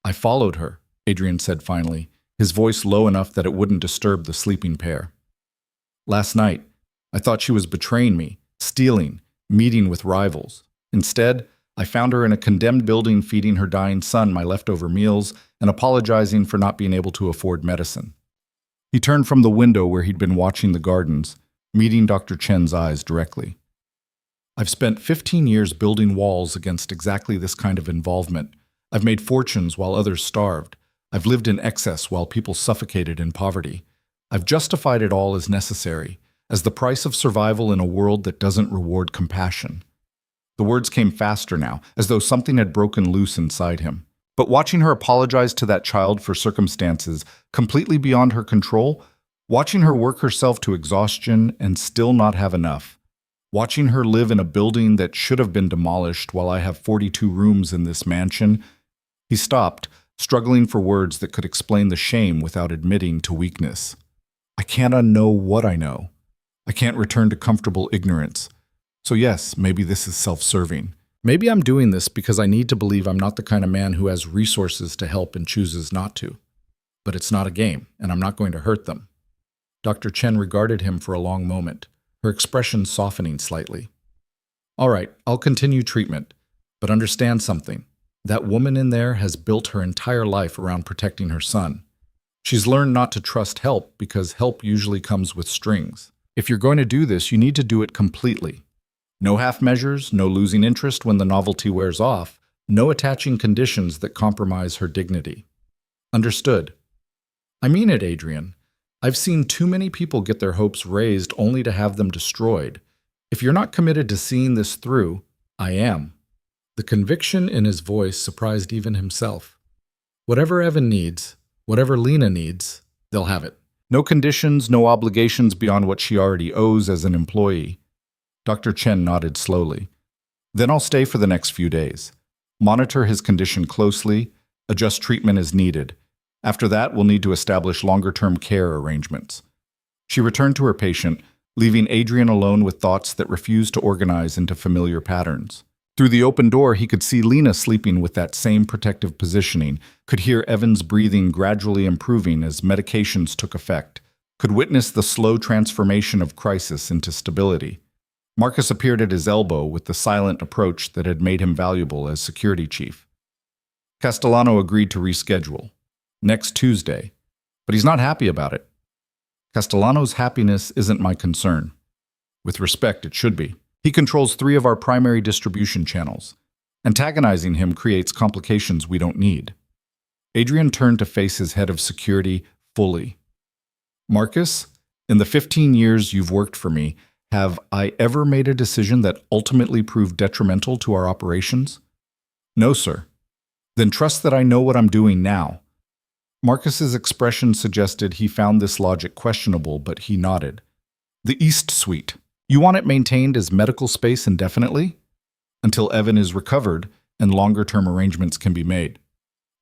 I followed her, Adrian said finally, his voice low enough that it wouldn't disturb the sleeping pair. Last night, I thought she was betraying me, stealing, meeting with rivals. Instead, I found her in a condemned building feeding her dying son my leftover meals and apologizing for not being able to afford medicine. He turned from the window where he'd been watching the gardens, meeting Dr. Chen's eyes directly. I've spent 15 years building walls against exactly this kind of involvement. I've made fortunes while others starved. I've lived in excess while people suffocated in poverty. I've justified it all as necessary, as the price of survival in a world that doesn't reward compassion. The words came faster now, as though something had broken loose inside him. But watching her apologize to that child for circumstances completely beyond her control, watching her work herself to exhaustion and still not have enough, watching her live in a building that should have been demolished while I have 42 rooms in this mansion, he stopped, struggling for words that could explain the shame without admitting to weakness. I can't unknow what I know. I can't return to comfortable ignorance. So yes, maybe this is self-serving. Maybe I'm doing this because I need to believe I'm not the kind of man who has resources to help and chooses not to. But it's not a game, and I'm not going to hurt them. Dr. Chen regarded him for a long moment, her expression softening slightly. All right, I'll continue treatment, but understand something. That woman in there has built her entire life around protecting her son. She's learned not to trust help because help usually comes with strings. If you're going to do this, you need to do it completely. No half measures, no losing interest when the novelty wears off, no attaching conditions that compromise her dignity. Understood. I mean it, Adrian. I've seen too many people get their hopes raised only to have them destroyed. If you're not committed to seeing this through, I am. The conviction in his voice surprised even himself. Whatever Evan needs, whatever Lena needs, they'll have it. No conditions, no obligations beyond what she already owes as an employee. Dr. Chen nodded slowly. Then I'll stay for the next few days. Monitor his condition closely, adjust treatment as needed. After that, we'll need to establish longer-term care arrangements. She returned to her patient, leaving Adrian alone with thoughts that refused to organize into familiar patterns. Through the open door, he could see Lena sleeping with that same protective positioning, could hear Evan's breathing gradually improving as medications took effect, could witness the slow transformation of crisis into stability. Marcus appeared at his elbow with the silent approach that had made him valuable as security chief. Castellano agreed to reschedule. Next Tuesday. But he's not happy about it. Castellano's happiness isn't my concern. With respect, it should be. He controls 3 of our primary distribution channels. Antagonizing him creates complications we don't need. Adrian turned to face his head of security fully. Marcus, in the 15 years you've worked for me, have I ever made a decision that ultimately proved detrimental to our operations? No, sir. Then trust that I know what I'm doing now. Marcus's expression suggested he found this logic questionable, but he nodded. The East Suite. You want it maintained as medical space indefinitely? Until Evan is recovered and longer-term arrangements can be made.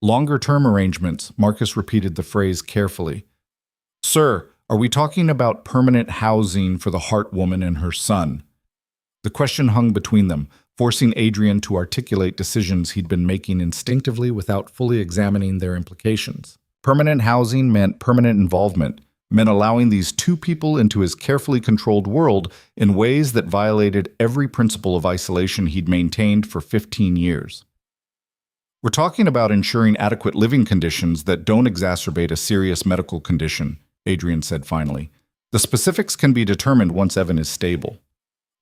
Longer-term arrangements, Marcus repeated the phrase carefully. Sir, are we talking about permanent housing for the Hart woman and her son? The question hung between them, forcing Adrian to articulate decisions he'd been making instinctively without fully examining their implications. Permanent housing meant permanent involvement, meant allowing these 2 people into his carefully controlled world in ways that violated every principle of isolation he'd maintained for 15 years. We're talking about ensuring adequate living conditions that don't exacerbate a serious medical condition, Adrian said finally. The specifics can be determined once Evan is stable.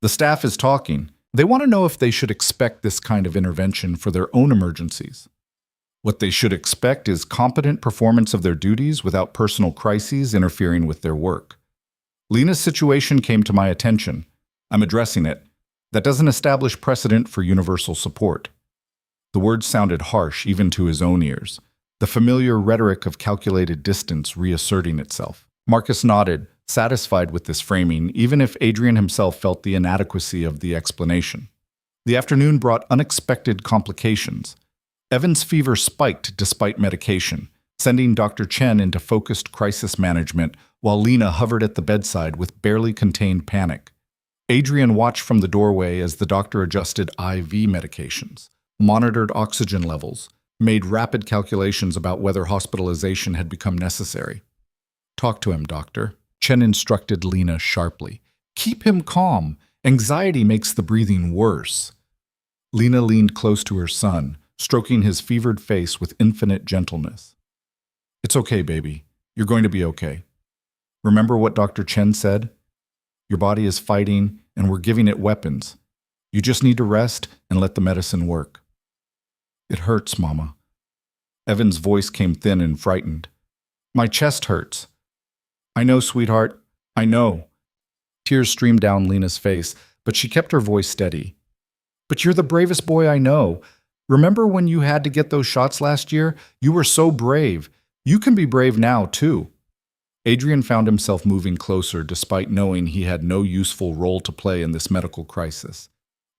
The staff is talking. They want to know if they should expect this kind of intervention for their own emergencies. What they should expect is competent performance of their duties without personal crises interfering with their work. Lena's situation came to my attention. I'm addressing it. That doesn't establish precedent for universal support. The words sounded harsh even to his own ears, the familiar rhetoric of calculated distance reasserting itself. Marcus nodded, satisfied with this framing, even if Adrian himself felt the inadequacy of the explanation. The afternoon brought unexpected complications. Evan's fever spiked despite medication, sending Dr. Chen into focused crisis management while Lena hovered at the bedside with barely contained panic. Adrian watched from the doorway as the doctor adjusted IV medications, monitored oxygen levels, made rapid calculations about whether hospitalization had become necessary. Talk to him, doctor. Chen instructed Lena sharply. Keep him calm. Anxiety makes the breathing worse. Lena leaned close to her son, stroking his fevered face with infinite gentleness. It's okay, baby. You're going to be okay. Remember what Dr. Chen said? Your body is fighting, and we're giving it weapons. You just need to rest and let the medicine work. It hurts, Mama. Evan's voice came thin and frightened. My chest hurts. I know, sweetheart. I know. Tears streamed down Lena's face, but she kept her voice steady. But you're the bravest boy I know. Remember when you had to get those shots last year? You were so brave. You can be brave now, too. Adrian found himself moving closer despite knowing he had no useful role to play in this medical crisis.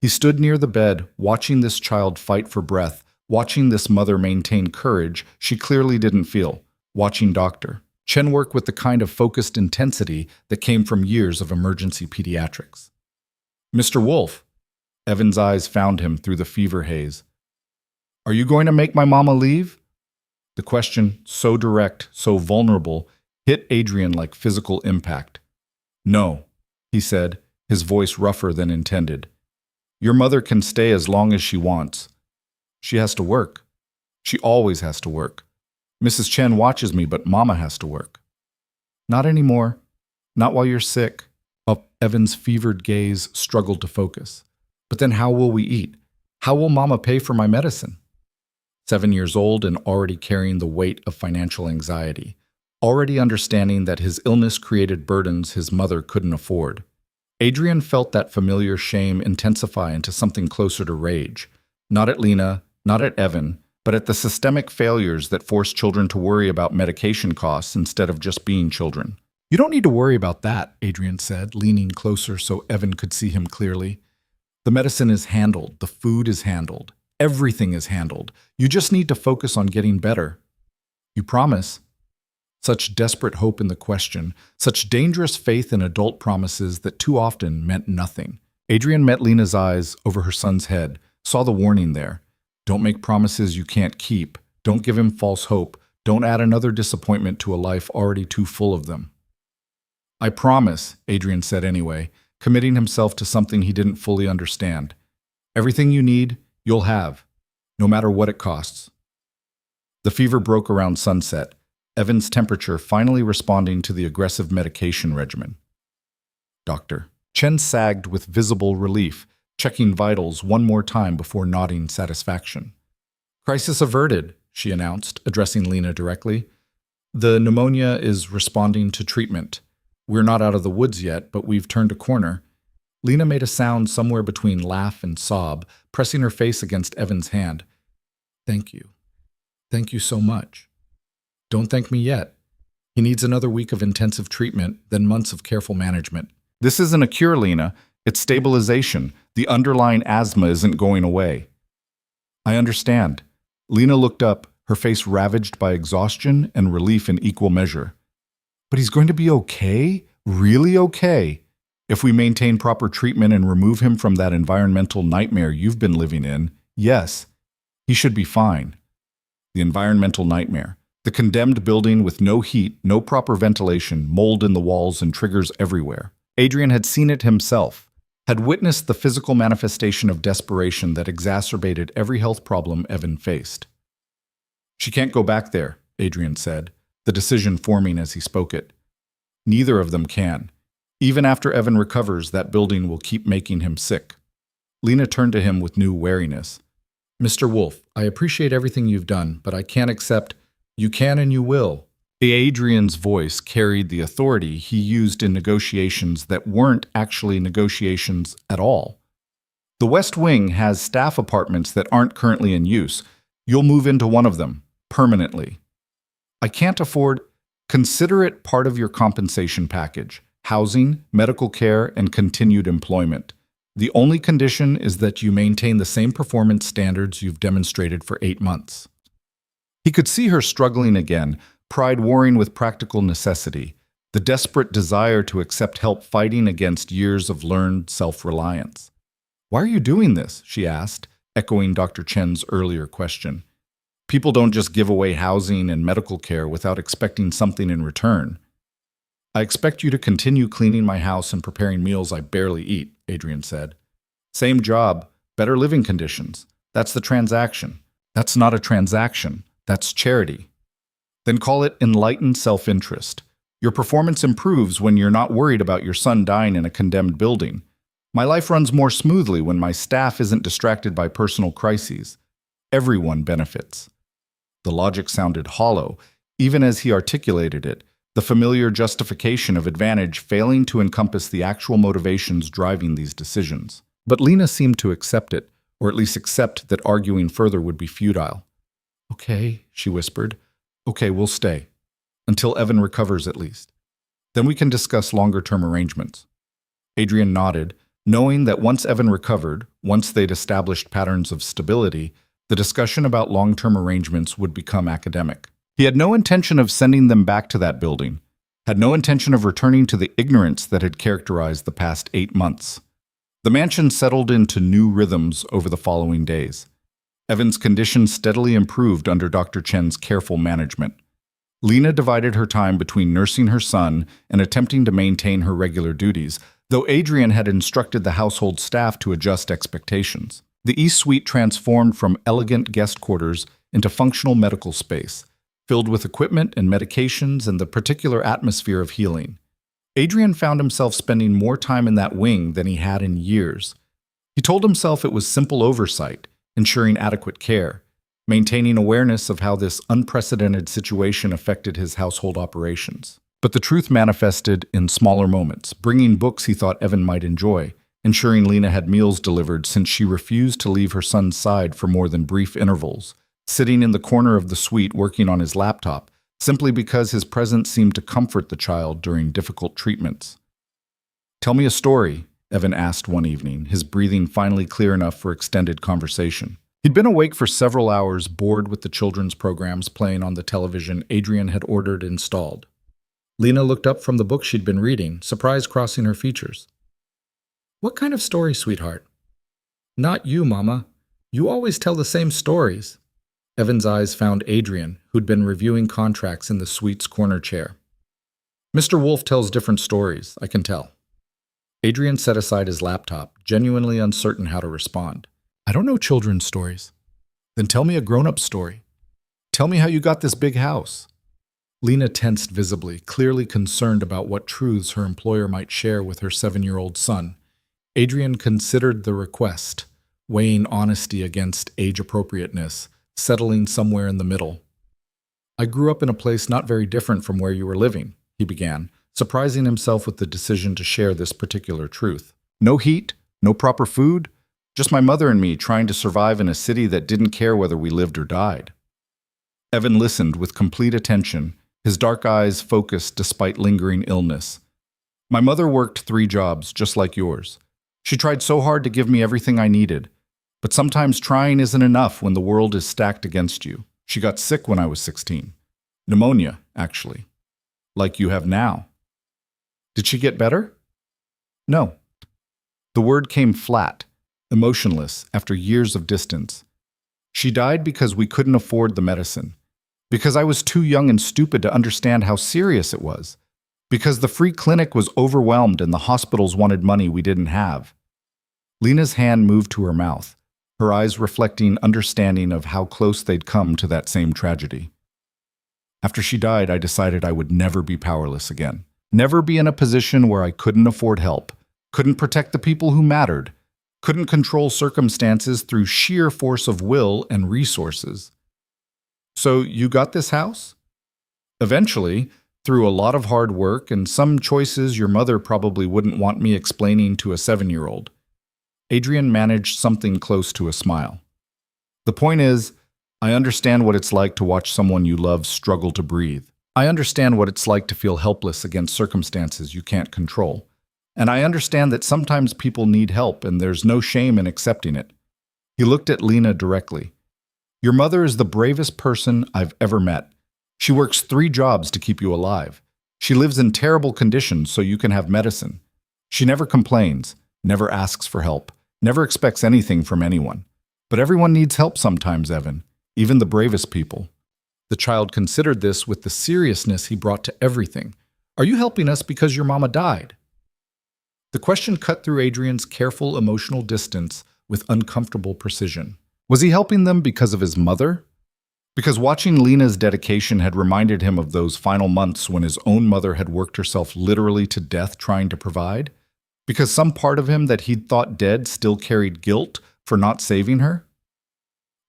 He stood near the bed, watching this child fight for breath, watching this mother maintain courage she clearly didn't feel, watching Dr. Chen work with the kind of focused intensity that came from years of emergency pediatrics. Mr. Wolf. Evan's eyes found him through the fever haze. Are you going to make my mama leave? The question, so direct, so vulnerable, hit Adrian like physical impact. No, he said, his voice rougher than intended. Your mother can stay as long as she wants. She has to work. She always has to work. Mrs. Chen watches me, but Mama has to work. Not anymore. Not while you're sick. Evan's fevered gaze struggled to focus. But then how will we eat? How will Mama pay for my medicine? 7 years old and already carrying the weight of financial anxiety. Already understanding that his illness created burdens his mother couldn't afford. Adrian felt that familiar shame intensify into something closer to rage. Not at Lena, not at Evan, but at the systemic failures that force children to worry about medication costs instead of just being children. You don't need to worry about that, Adrian said, leaning closer so Evan could see him clearly. The medicine is handled, the food is handled, everything is handled. You just need to focus on getting better. You promise? Such desperate hope in the question, such dangerous faith in adult promises that too often meant nothing. Adrian met Lena's eyes over her son's head, saw the warning there. Don't make promises you can't keep. Don't give him false hope. Don't add another disappointment to a life already too full of them. I promise, Adrian said anyway, committing himself to something he didn't fully understand. Everything you need, you'll have, no matter what it costs. The fever broke around sunset, Evan's temperature finally responding to the aggressive medication regimen. Dr. Chen sagged with visible relief, checking vitals one more time before nodding satisfaction. Crisis averted, she announced, addressing Lena directly. The pneumonia is responding to treatment. We're not out of the woods yet, but we've turned a corner. Lena made a sound somewhere between laugh and sob, pressing her face against Evan's hand. Thank you. Thank you so much. Don't thank me yet. He needs another week of intensive treatment, then months of careful management. This isn't a cure, Lena. It's stabilization. The underlying asthma isn't going away. I understand. Lena looked up, her face ravaged by exhaustion and relief in equal measure. But he's going to be okay? Really okay? If we maintain proper treatment and remove him from that environmental nightmare you've been living in, yes, he should be fine. The environmental nightmare. The condemned building with no heat, no proper ventilation, mold in the walls and triggers everywhere. Adrian had seen it himself, had witnessed the physical manifestation of desperation that exacerbated every health problem Evan faced. She can't go back there, Adrian said, the decision forming as he spoke it. Neither of them can. Even after Evan recovers, that building will keep making him sick. Lena turned to him with new wariness. Mr. Wolf, I appreciate everything you've done, but I can't accept. You can and you will. Adrian's voice carried the authority he used in negotiations that weren't actually negotiations at all. The West Wing has staff apartments that aren't currently in use. You'll move into one of them, permanently. I can't afford. Consider it part of your compensation package. Housing, medical care, and continued employment. The only condition is that you maintain the same performance standards you've demonstrated for 8 months. He could see her struggling again, pride warring with practical necessity, the desperate desire to accept help fighting against years of learned self-reliance. Why are you doing this? She asked, echoing Dr. Chen's earlier question. People don't just give away housing and medical care without expecting something in return. I expect you to continue cleaning my house and preparing meals I barely eat, Adrian said. Same job, better living conditions. That's the transaction. That's not a transaction. That's charity. Then call it enlightened self-interest. Your performance improves when you're not worried about your son dying in a condemned building. My life runs more smoothly when my staff isn't distracted by personal crises. Everyone benefits." The logic sounded hollow, even as he articulated it, the familiar justification of advantage failing to encompass the actual motivations driving these decisions. But Lena seemed to accept it, or at least accept that arguing further would be futile. "Okay," she whispered. "Okay, we'll stay. Until Evan recovers at least. Then we can discuss longer-term arrangements." Adrian nodded, knowing that once Evan recovered, once they'd established patterns of stability, the discussion about long-term arrangements would become academic. He had no intention of sending them back to that building, had no intention of returning to the ignorance that had characterized the past 8 months. The mansion settled into new rhythms over the following days. Evan's condition steadily improved under Dr. Chen's careful management. Lena divided her time between nursing her son and attempting to maintain her regular duties, though Adrian had instructed the household staff to adjust expectations. The East Suite transformed from elegant guest quarters into functional medical space, filled with equipment and medications and the particular atmosphere of healing. Adrian found himself spending more time in that wing than he had in years. He told himself it was simple oversight, ensuring adequate care, maintaining awareness of how this unprecedented situation affected his household operations. But the truth manifested in smaller moments, bringing books he thought Evan might enjoy, ensuring Lena had meals delivered since she refused to leave her son's side for more than brief intervals, sitting in the corner of the suite working on his laptop, simply because his presence seemed to comfort the child during difficult treatments. "Tell me a story," Evan asked one evening, his breathing finally clear enough for extended conversation. He'd been awake for several hours, bored with the children's programs playing on the television Adrian had ordered installed. Lena looked up from the book she'd been reading, surprise crossing her features. "What kind of story, sweetheart?" "Not you, Mama. You always tell the same stories." Evan's eyes found Adrian, who'd been reviewing contracts in the suite's corner chair. "Mr. Wolf tells different stories, I can tell." Adrian set aside his laptop, genuinely uncertain how to respond. "I don't know children's stories." "Then tell me a grown-up story. Tell me how you got this big house." Lena tensed visibly, clearly concerned about what truths her employer might share with her 7-year-old son. Adrian considered the request, weighing honesty against age-appropriateness, settling somewhere in the middle. "I grew up in a place not very different from where you were living," he began, surprising himself with the decision to share this particular truth. "No heat, no proper food, just my mother and me trying to survive in a city that didn't care whether we lived or died." Evan listened with complete attention, his dark eyes focused despite lingering illness. "My mother worked 3 jobs, just like yours. She tried so hard to give me everything I needed. But sometimes trying isn't enough when the world is stacked against you. She got sick when I was 16. Pneumonia, actually. Like you have now." "Did she get better?" "No." The word came flat, emotionless, after years of distance. "She died because we couldn't afford the medicine. Because I was too young and stupid to understand how serious it was. Because the free clinic was overwhelmed and the hospitals wanted money we didn't have." Lena's hand moved to her mouth, her eyes reflecting understanding of how close they'd come to that same tragedy. "After she died, I decided I would never be powerless again. Never be in a position where I couldn't afford help, couldn't protect the people who mattered, couldn't control circumstances through sheer force of will and resources." "So you got this house?" "Eventually, through a lot of hard work and some choices your mother probably wouldn't want me explaining to a 7-year-old. Adrian managed something close to a smile. "The point is, I understand what it's like to watch someone you love struggle to breathe. I understand what it's like to feel helpless against circumstances you can't control. And I understand that sometimes people need help and there's no shame in accepting it." He looked at Lena directly. "Your mother is the bravest person I've ever met. She works 3 jobs to keep you alive. She lives in terrible conditions so you can have medicine. She never complains, never asks for help, never expects anything from anyone. But everyone needs help sometimes, Evan, even the bravest people." The child considered this with the seriousness he brought to everything. "Are you helping us because your mama died?" The question cut through Adrian's careful emotional distance with uncomfortable precision. Was he helping them because of his mother? Because watching Lena's dedication had reminded him of those final months when his own mother had worked herself literally to death trying to provide? Because some part of him that he'd thought dead still carried guilt for not saving her?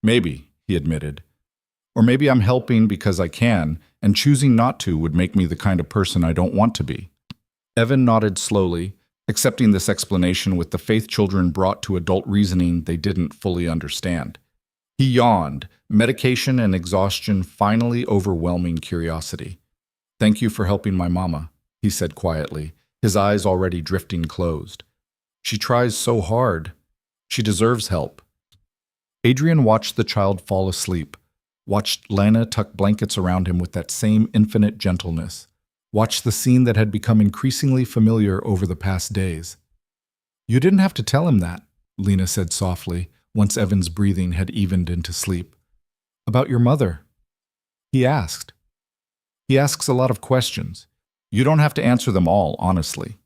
Maybe, he admitted. Or maybe I'm helping because I can, and choosing not to would make me the kind of person I don't want to be. Evan nodded slowly, accepting this explanation with the faith children brought to adult reasoning they didn't fully understand. He yawned, medication and exhaustion finally overwhelming curiosity. "Thank you for helping my mama," he said quietly, his eyes already drifting closed. "She tries so hard. She deserves help." Adrian watched the child fall asleep, watched Lana tuck blankets around him with that same infinite gentleness, watched the scene that had become increasingly familiar over the past days. "You didn't have to tell him that," Lena said softly, once Evan's breathing had evened into sleep. "About your mother?" He asked. "He asks a lot of questions. You don't have to answer them all, honestly."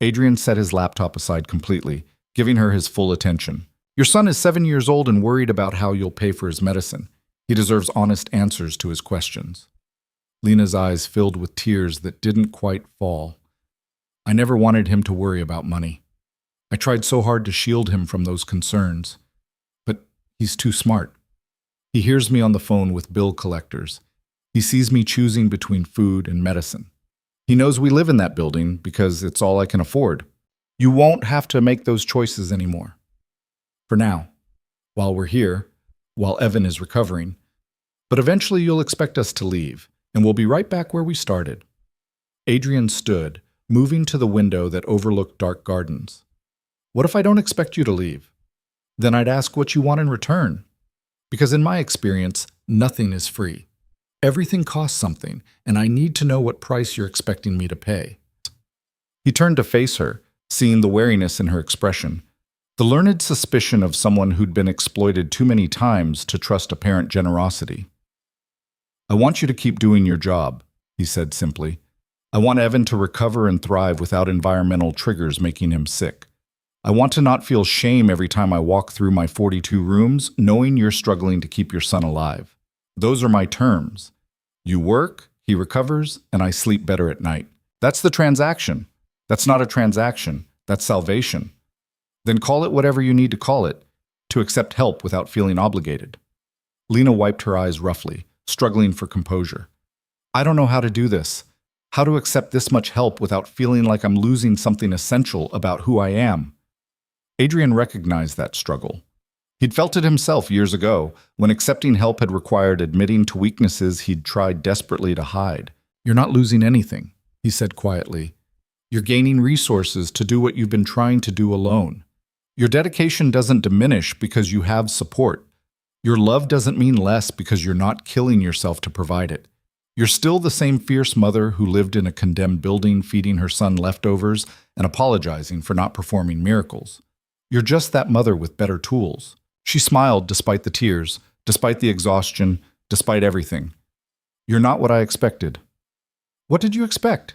Adrian set his laptop aside completely, giving her his full attention. "Your son is 7 years old and worried about how you'll pay for his medicine. He deserves honest answers to his questions." Lena's eyes filled with tears that didn't quite fall. "I never wanted him to worry about money. I tried so hard to shield him from those concerns. But he's too smart. He hears me on the phone with bill collectors. He sees me choosing between food and medicine. He knows we live in that building because it's all I can afford. You won't have to make those choices anymore. For now, while we're here, while Evan is recovering. But eventually you'll expect us to leave, and we'll be right back where we started." Adrian stood, moving to the window that overlooked dark gardens. "What if I don't expect you to leave? Then I'd ask what you want in return. Because in my experience, nothing is free. Everything costs something, and I need to know what price you're expecting me to pay." He turned to face her, seeing the wariness in her expression, the learned suspicion of someone who'd been exploited too many times to trust apparent generosity. "I want you to keep doing your job," he said simply. "I want Evan to recover and thrive without environmental triggers making him sick. I want to not feel shame every time I walk through my 42 rooms knowing you're struggling to keep your son alive. Those are my terms. You work, he recovers, and I sleep better at night. That's the transaction. That's not a transaction. That's salvation. Then call it whatever you need to call it, to accept help without feeling obligated." Lena wiped her eyes roughly, struggling for composure. "I don't know how to do this. How to accept this much help without feeling like I'm losing something essential about who I am." Adrian recognized that struggle. He'd felt it himself years ago, when accepting help had required admitting to weaknesses he'd tried desperately to hide. "You're not losing anything," he said quietly. "You're gaining resources to do what you've been trying to do alone. Your dedication doesn't diminish because you have support. Your love doesn't mean less because you're not killing yourself to provide it. You're still the same fierce mother who lived in a condemned building feeding her son leftovers and apologizing for not performing miracles. You're just that mother with better tools." She smiled despite the tears, despite the exhaustion, despite everything. "You're not what I expected." "What did you expect?"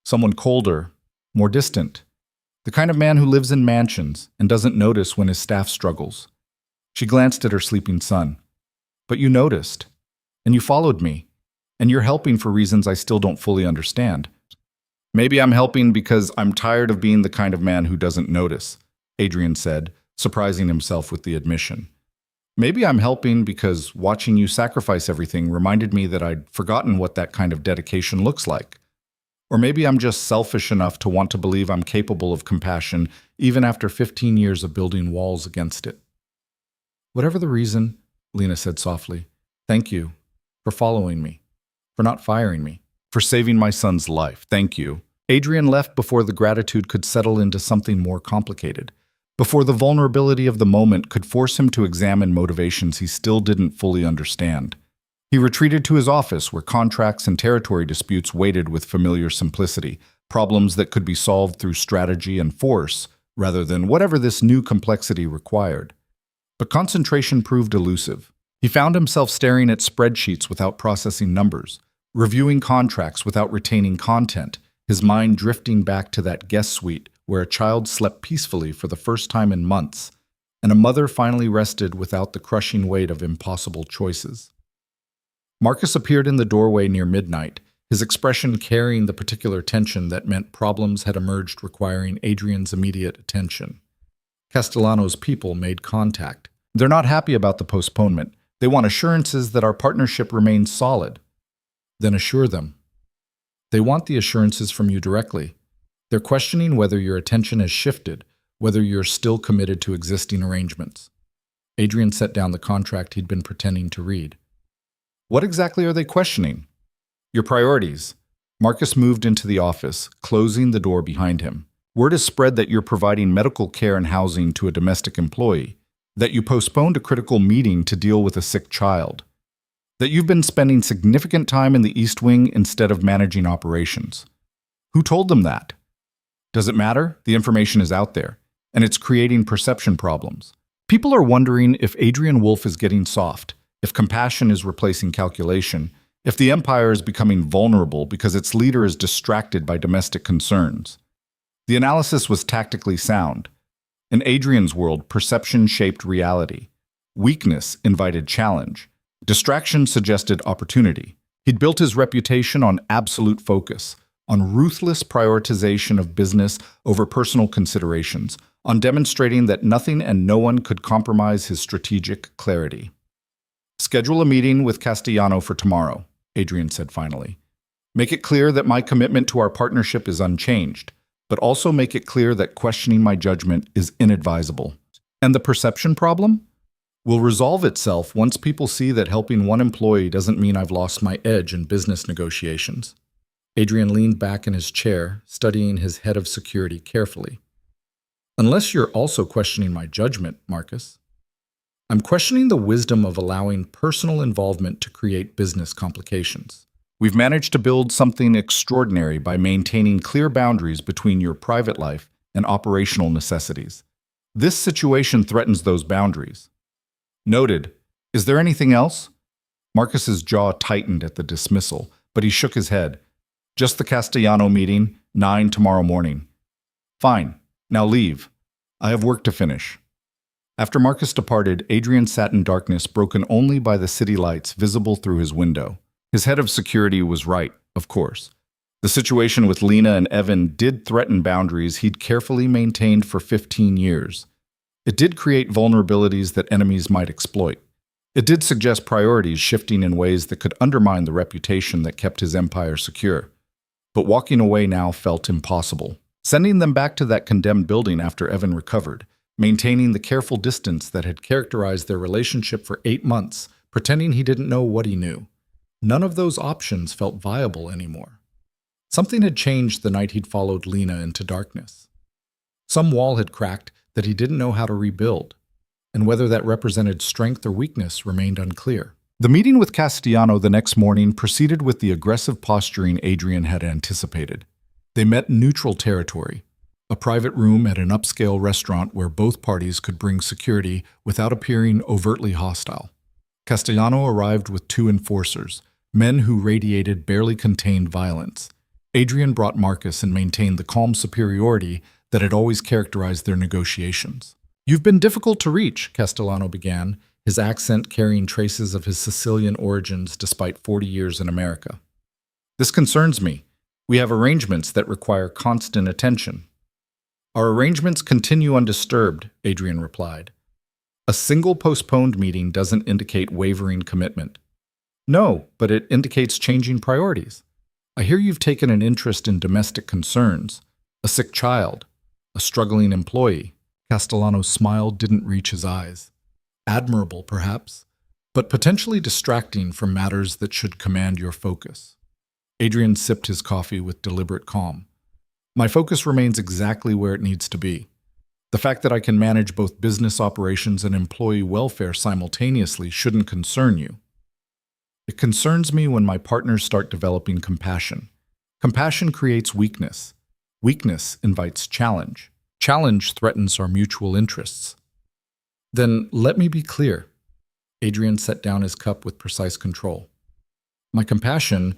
"Someone colder, more distant. The kind of man who lives in mansions and doesn't notice when his staff struggles." She glanced at her sleeping son. "But you noticed, and you followed me, and you're helping for reasons I still don't fully understand." "Maybe I'm helping because I'm tired of being the kind of man who doesn't notice," Adrian said, surprising himself with the admission. "Maybe I'm helping because watching you sacrifice everything reminded me that I'd forgotten what that kind of dedication looks like. Or maybe I'm just selfish enough to want to believe I'm capable of compassion even after 15 years of building walls against it." "Whatever the reason," Lena said softly, "thank you for following me, for not firing me, for saving my son's life. Thank you." Adrian left before the gratitude could settle into something more complicated, before the vulnerability of the moment could force him to examine motivations he still didn't fully understand. He retreated to his office where contracts and territory disputes waited with familiar simplicity, problems that could be solved through strategy and force rather than whatever this new complexity required. But concentration proved elusive. He found himself staring at spreadsheets without processing numbers, reviewing contracts without retaining content, his mind drifting back to that guest suite where a child slept peacefully for the first time in months, and a mother finally rested without the crushing weight of impossible choices. Marcus appeared in the doorway near midnight, his expression carrying the particular tension that meant problems had emerged requiring Adrian's immediate attention. Castellano's people made contact. They're not happy about the postponement. They want assurances that our partnership remains solid. Then assure them. They want the assurances from you directly. They're questioning whether your attention has shifted, whether you're still committed to existing arrangements. Adrian set down the contract he'd been pretending to read. What exactly are they questioning? Your priorities. Marcus moved into the office, closing the door behind him. Word has spread that you're providing medical care and housing to a domestic employee, that you postponed a critical meeting to deal with a sick child, that you've been spending significant time in the East Wing instead of managing operations. Who told them that? Does it matter? The information is out there, and it's creating perception problems. People are wondering if Adrian Wolf is getting soft, if compassion is replacing calculation, if the empire is becoming vulnerable because its leader is distracted by domestic concerns. The analysis was tactically sound. In Adrian's world, perception shaped reality. Weakness invited challenge. Distraction suggested opportunity. He'd built his reputation on absolute focus, on ruthless prioritization of business over personal considerations, on demonstrating that nothing and no one could compromise his strategic clarity. Schedule a meeting with Castellano for tomorrow, Adrian said finally. Make it clear that my commitment to our partnership is unchanged, but also make it clear that questioning my judgment is inadvisable. And the perception problem? Will resolve itself once people see that helping one employee doesn't mean I've lost my edge in business negotiations. Adrian leaned back in his chair, studying his head of security carefully. Unless you're also questioning my judgment, Marcus. I'm questioning the wisdom of allowing personal involvement to create business complications. We've managed to build something extraordinary by maintaining clear boundaries between your private life and operational necessities. This situation threatens those boundaries. Noted. Is there anything else? Marcus's jaw tightened at the dismissal, but he shook his head. Just the Castellano meeting, 9 tomorrow morning. Fine. Now leave. I have work to finish. After Marcus departed, Adrian sat in darkness broken only by the city lights visible through his window. His head of security was right, of course. The situation with Lena and Evan did threaten boundaries he'd carefully maintained for 15 years. It did create vulnerabilities that enemies might exploit. It did suggest priorities shifting in ways that could undermine the reputation that kept his empire secure. But walking away now felt impossible. Sending them back to that condemned building after Evan recovered, maintaining the careful distance that had characterized their relationship for 8 months, pretending he didn't know what he knew. None of those options felt viable anymore. Something had changed the night he'd followed Lena into darkness. Some wall had cracked that he didn't know how to rebuild, and whether that represented strength or weakness remained unclear. The meeting with Castellano the next morning proceeded with the aggressive posturing Adrian had anticipated. They met neutral territory, a private room at an upscale restaurant where both parties could bring security without appearing overtly hostile. Castellano arrived with 2 enforcers, men who radiated barely contained violence. Adrian brought Marcus and maintained the calm superiority that had always characterized their negotiations. You've been difficult to reach, Castellano began, his accent carrying traces of his Sicilian origins despite 40 years in America. This concerns me. We have arrangements that require constant attention. Our arrangements continue undisturbed, Adrian replied. A single postponed meeting doesn't indicate wavering commitment. No, but it indicates changing priorities. I hear you've taken an interest in domestic concerns, a sick child, a struggling employee. Castellano's smile didn't reach his eyes. Admirable, perhaps, but potentially distracting from matters that should command your focus. Adrian sipped his coffee with deliberate calm. My focus remains exactly where it needs to be. The fact that I can manage both business operations and employee welfare simultaneously shouldn't concern you. It concerns me when my partners start developing compassion. Compassion creates weakness. Weakness invites challenge. Challenge threatens our mutual interests. Then let me be clear. Adrian set down his cup with precise control. My compassion,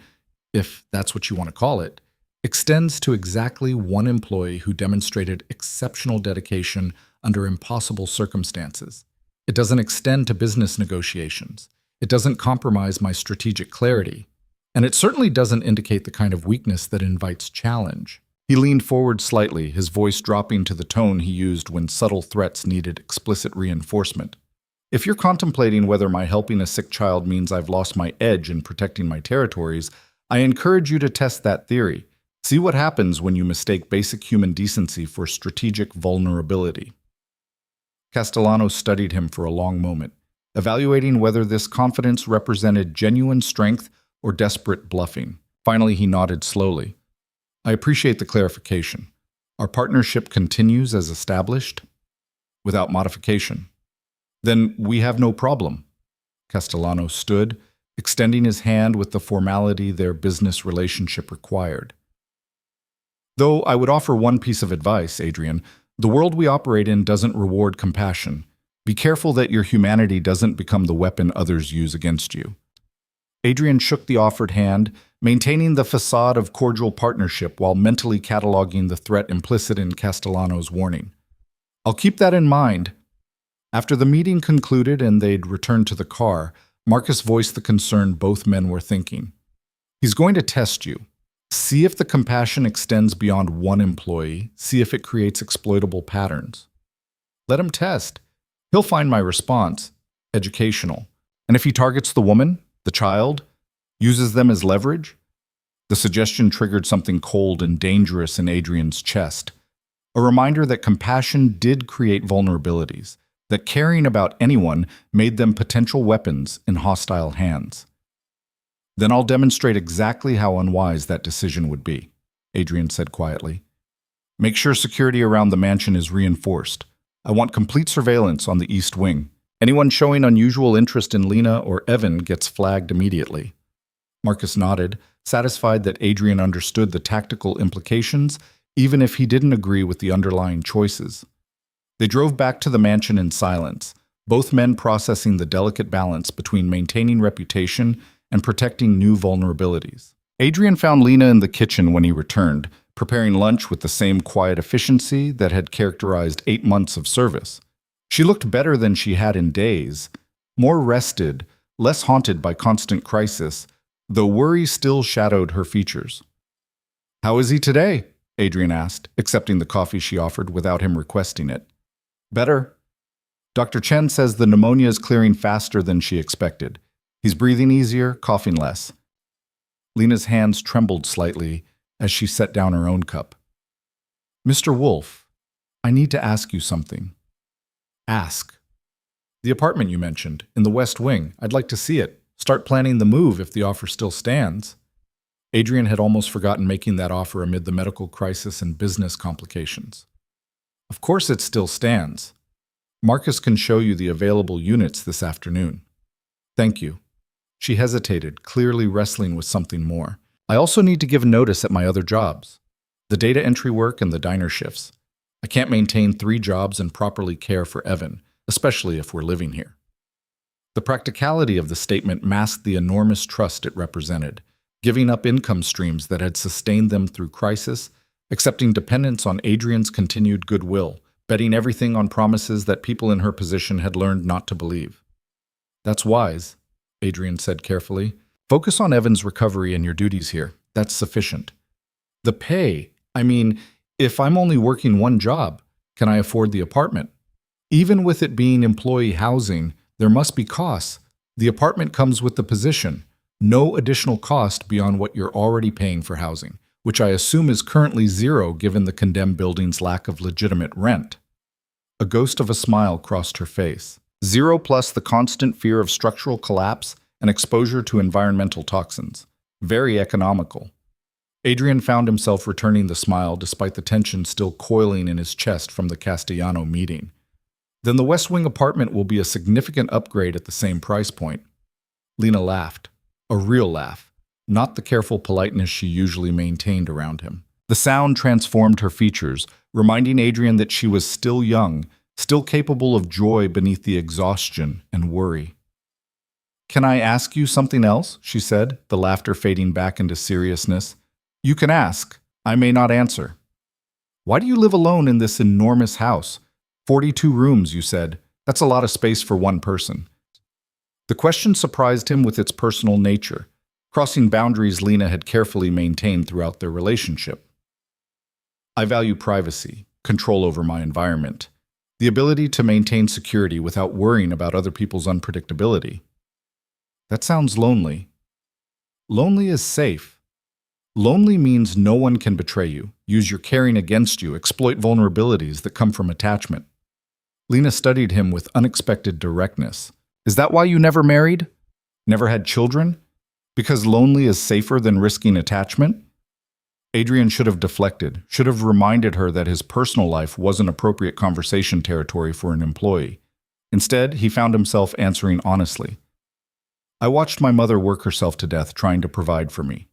if that's what you want to call it, extends to exactly one employee who demonstrated exceptional dedication under impossible circumstances. It doesn't extend to business negotiations. It doesn't compromise my strategic clarity. And it certainly doesn't indicate the kind of weakness that invites challenge. He leaned forward slightly, his voice dropping to the tone he used when subtle threats needed explicit reinforcement. If you're contemplating whether my helping a sick child means I've lost my edge in protecting my territories, I encourage you to test that theory. See what happens when you mistake basic human decency for strategic vulnerability. Castellano studied him for a long moment, evaluating whether this confidence represented genuine strength or desperate bluffing. Finally, he nodded slowly. I appreciate the clarification. Our partnership continues as established, without modification. Then we have no problem. Castellano stood, extending his hand with the formality their business relationship required. Though I would offer one piece of advice, Adrian, the world we operate in doesn't reward compassion. Be careful that your humanity doesn't become the weapon others use against you. Adrian shook the offered hand, maintaining the facade of cordial partnership while mentally cataloging the threat implicit in Castellano's warning. I'll keep that in mind. After the meeting concluded and they'd returned to the car, Marcus voiced the concern both men were thinking. He's going to test you. See if the compassion extends beyond one employee. See if it creates exploitable patterns. Let him test. He'll find my response educational. And if he targets the woman, the child, uses them as leverage? The suggestion triggered something cold and dangerous in Adrian's chest. A reminder that compassion did create vulnerabilities, that caring about anyone made them potential weapons in hostile hands. Then I'll demonstrate exactly how unwise that decision would be, Adrian said quietly. Make sure security around the mansion is reinforced. I want complete surveillance on the east wing. Anyone showing unusual interest in Lena or Evan gets flagged immediately. Marcus nodded, satisfied that Adrian understood the tactical implications, even if he didn't agree with the underlying choices. They drove back to the mansion in silence, both men processing the delicate balance between maintaining reputation and protecting new vulnerabilities. Adrian found Lena in the kitchen when he returned, preparing lunch with the same quiet efficiency that had characterized 8 months of service. She looked better than she had in days, more rested, less haunted by constant crisis, though worry still shadowed her features. "How is he today?" Adrian asked, accepting the coffee she offered without him requesting it. "Better. Dr. Chen says the pneumonia is clearing faster than she expected. He's breathing easier, coughing less." Lena's hands trembled slightly as she set down her own cup. "Mr. Wolf, I need to ask you something." "Ask." "The apartment you mentioned, in the West Wing. I'd like to see it. Start planning the move if the offer still stands." Adrian had almost forgotten making that offer amid the medical crisis and business complications. "Of course it still stands. Marcus can show you the available units this afternoon." "Thank you." She hesitated, clearly wrestling with something more. "I also need to give notice at my other jobs. The data entry work and the diner shifts. I can't maintain 3 jobs and properly care for Evan, especially if we're living here." The practicality of the statement masked the enormous trust it represented, giving up income streams that had sustained them through crisis, accepting dependence on Adrian's continued goodwill, betting everything on promises that people in her position had learned not to believe. "That's wise," Adrian said carefully. "Focus on Evan's recovery and your duties here. That's sufficient. The pay, if I'm only working 1 job, can I afford the apartment? Even with it being employee housing, there must be costs. The apartment comes with the position. No additional cost beyond what you're already paying for housing, which I assume is currently 0 given the condemned building's lack of legitimate rent." A ghost of a smile crossed her face. 0 plus the constant fear of structural collapse and exposure to environmental toxins. Very economical. Adrian found himself returning the smile despite the tension still coiling in his chest from the Castellano meeting. "Then the West Wing apartment will be a significant upgrade at the same price point." Lena laughed. A real laugh, not the careful politeness she usually maintained around him. The sound transformed her features, reminding Adrian that she was still young, still capable of joy beneath the exhaustion and worry. "Can I ask you something else?" she said, the laughter fading back into seriousness. "You can ask. I may not answer. Why do you live alone in this enormous house? 42 rooms, you said. That's a lot of space for one person." The question surprised him with its personal nature, crossing boundaries Lena had carefully maintained throughout their relationship. I value privacy, control over my environment, the ability to maintain security without worrying about other people's unpredictability. That sounds lonely. Lonely is safe. Lonely means no one can betray you, use your caring against you, exploit vulnerabilities that come from attachment. Lena studied him with unexpected directness. Is that why you never married? Never had children? Because lonely is safer than risking attachment? Adrian should have deflected, should have reminded her that his personal life wasn't appropriate conversation territory for an employee. Instead, he found himself answering honestly. I watched my mother work herself to death trying to provide for me.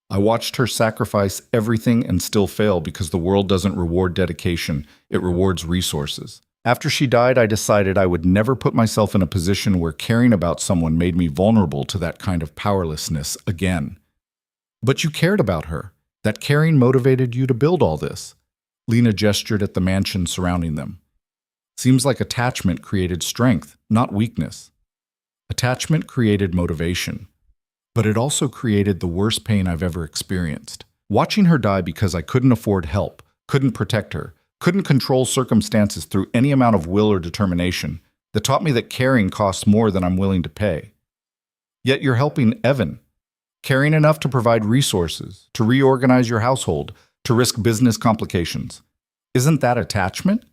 I watched her sacrifice everything and still fail because the world doesn't reward dedication, it rewards resources. After she died, I decided I would never put myself in a position where caring about someone made me vulnerable to that kind of powerlessness again. But you cared about her. That caring motivated you to build all this. Lena gestured at the mansion surrounding them. Seems like attachment created strength, not weakness. Attachment created motivation. But it also created the worst pain I've ever experienced. Watching her die because I couldn't afford help, couldn't protect her, couldn't control circumstances through any amount of will or determination, that taught me that caring costs more than I'm willing to pay. Yet you're helping Evan. Caring enough to provide resources, to reorganize your household, to risk business complications. Isn't that attachment?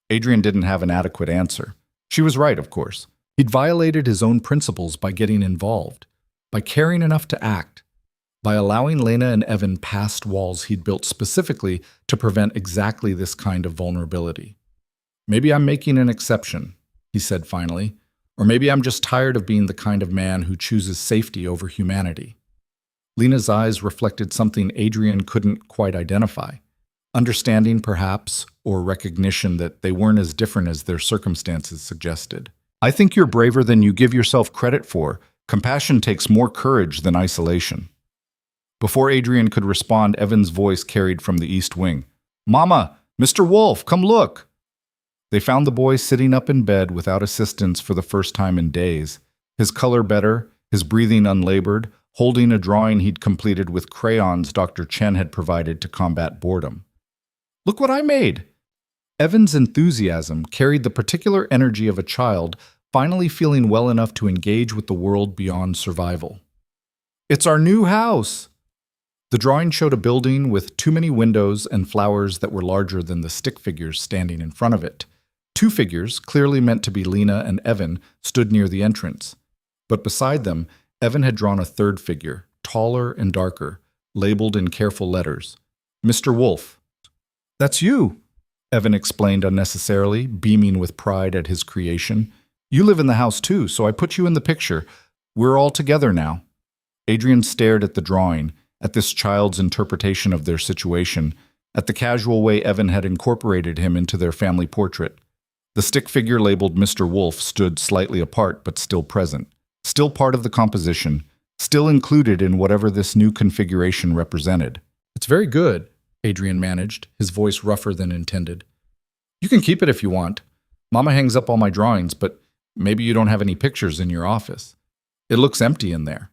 Adrian didn't have an adequate answer. She was right, of course. He'd violated his own principles by getting involved, by caring enough to act, by allowing Lena and Evan past walls he'd built specifically to prevent exactly this kind of vulnerability. Maybe I'm making an exception, he said finally, or maybe I'm just tired of being the kind of man who chooses safety over humanity. Lena's eyes reflected something Adrian couldn't quite identify. Understanding, perhaps, or recognition that they weren't as different as their circumstances suggested. I think you're braver than you give yourself credit for. Compassion takes more courage than isolation. Before Adrian could respond, Evan's voice carried from the east wing. Mama, Mr. Wolf, come look! They found the boy sitting up in bed without assistance for the first time in days, his color better, his breathing unlabored, holding a drawing he'd completed with crayons Dr. Chen had provided to combat boredom. Look what I made! Evan's enthusiasm carried the particular energy of a child finally feeling well enough to engage with the world beyond survival. It's our new house! The drawing showed a building with too many windows and flowers that were larger than the stick figures standing in front of it. Two figures, clearly meant to be Lena and Evan, stood near the entrance. But beside them, Evan had drawn a third figure, taller and darker, labeled in careful letters. Mr. Wolf. That's you, Evan explained unnecessarily, beaming with pride at his creation. You live in the house too, so I put you in the picture. We're all together now. Adrian stared at the drawing, at this child's interpretation of their situation, at the casual way Evan had incorporated him into their family portrait. The stick figure labeled Mr. Wolf stood slightly apart but still present, still part of the composition, still included in whatever this new configuration represented. It's very good, Adrian managed, his voice rougher than intended. You can keep it if you want. Mama hangs up all my drawings, but maybe you don't have any pictures in your office. It looks empty in there.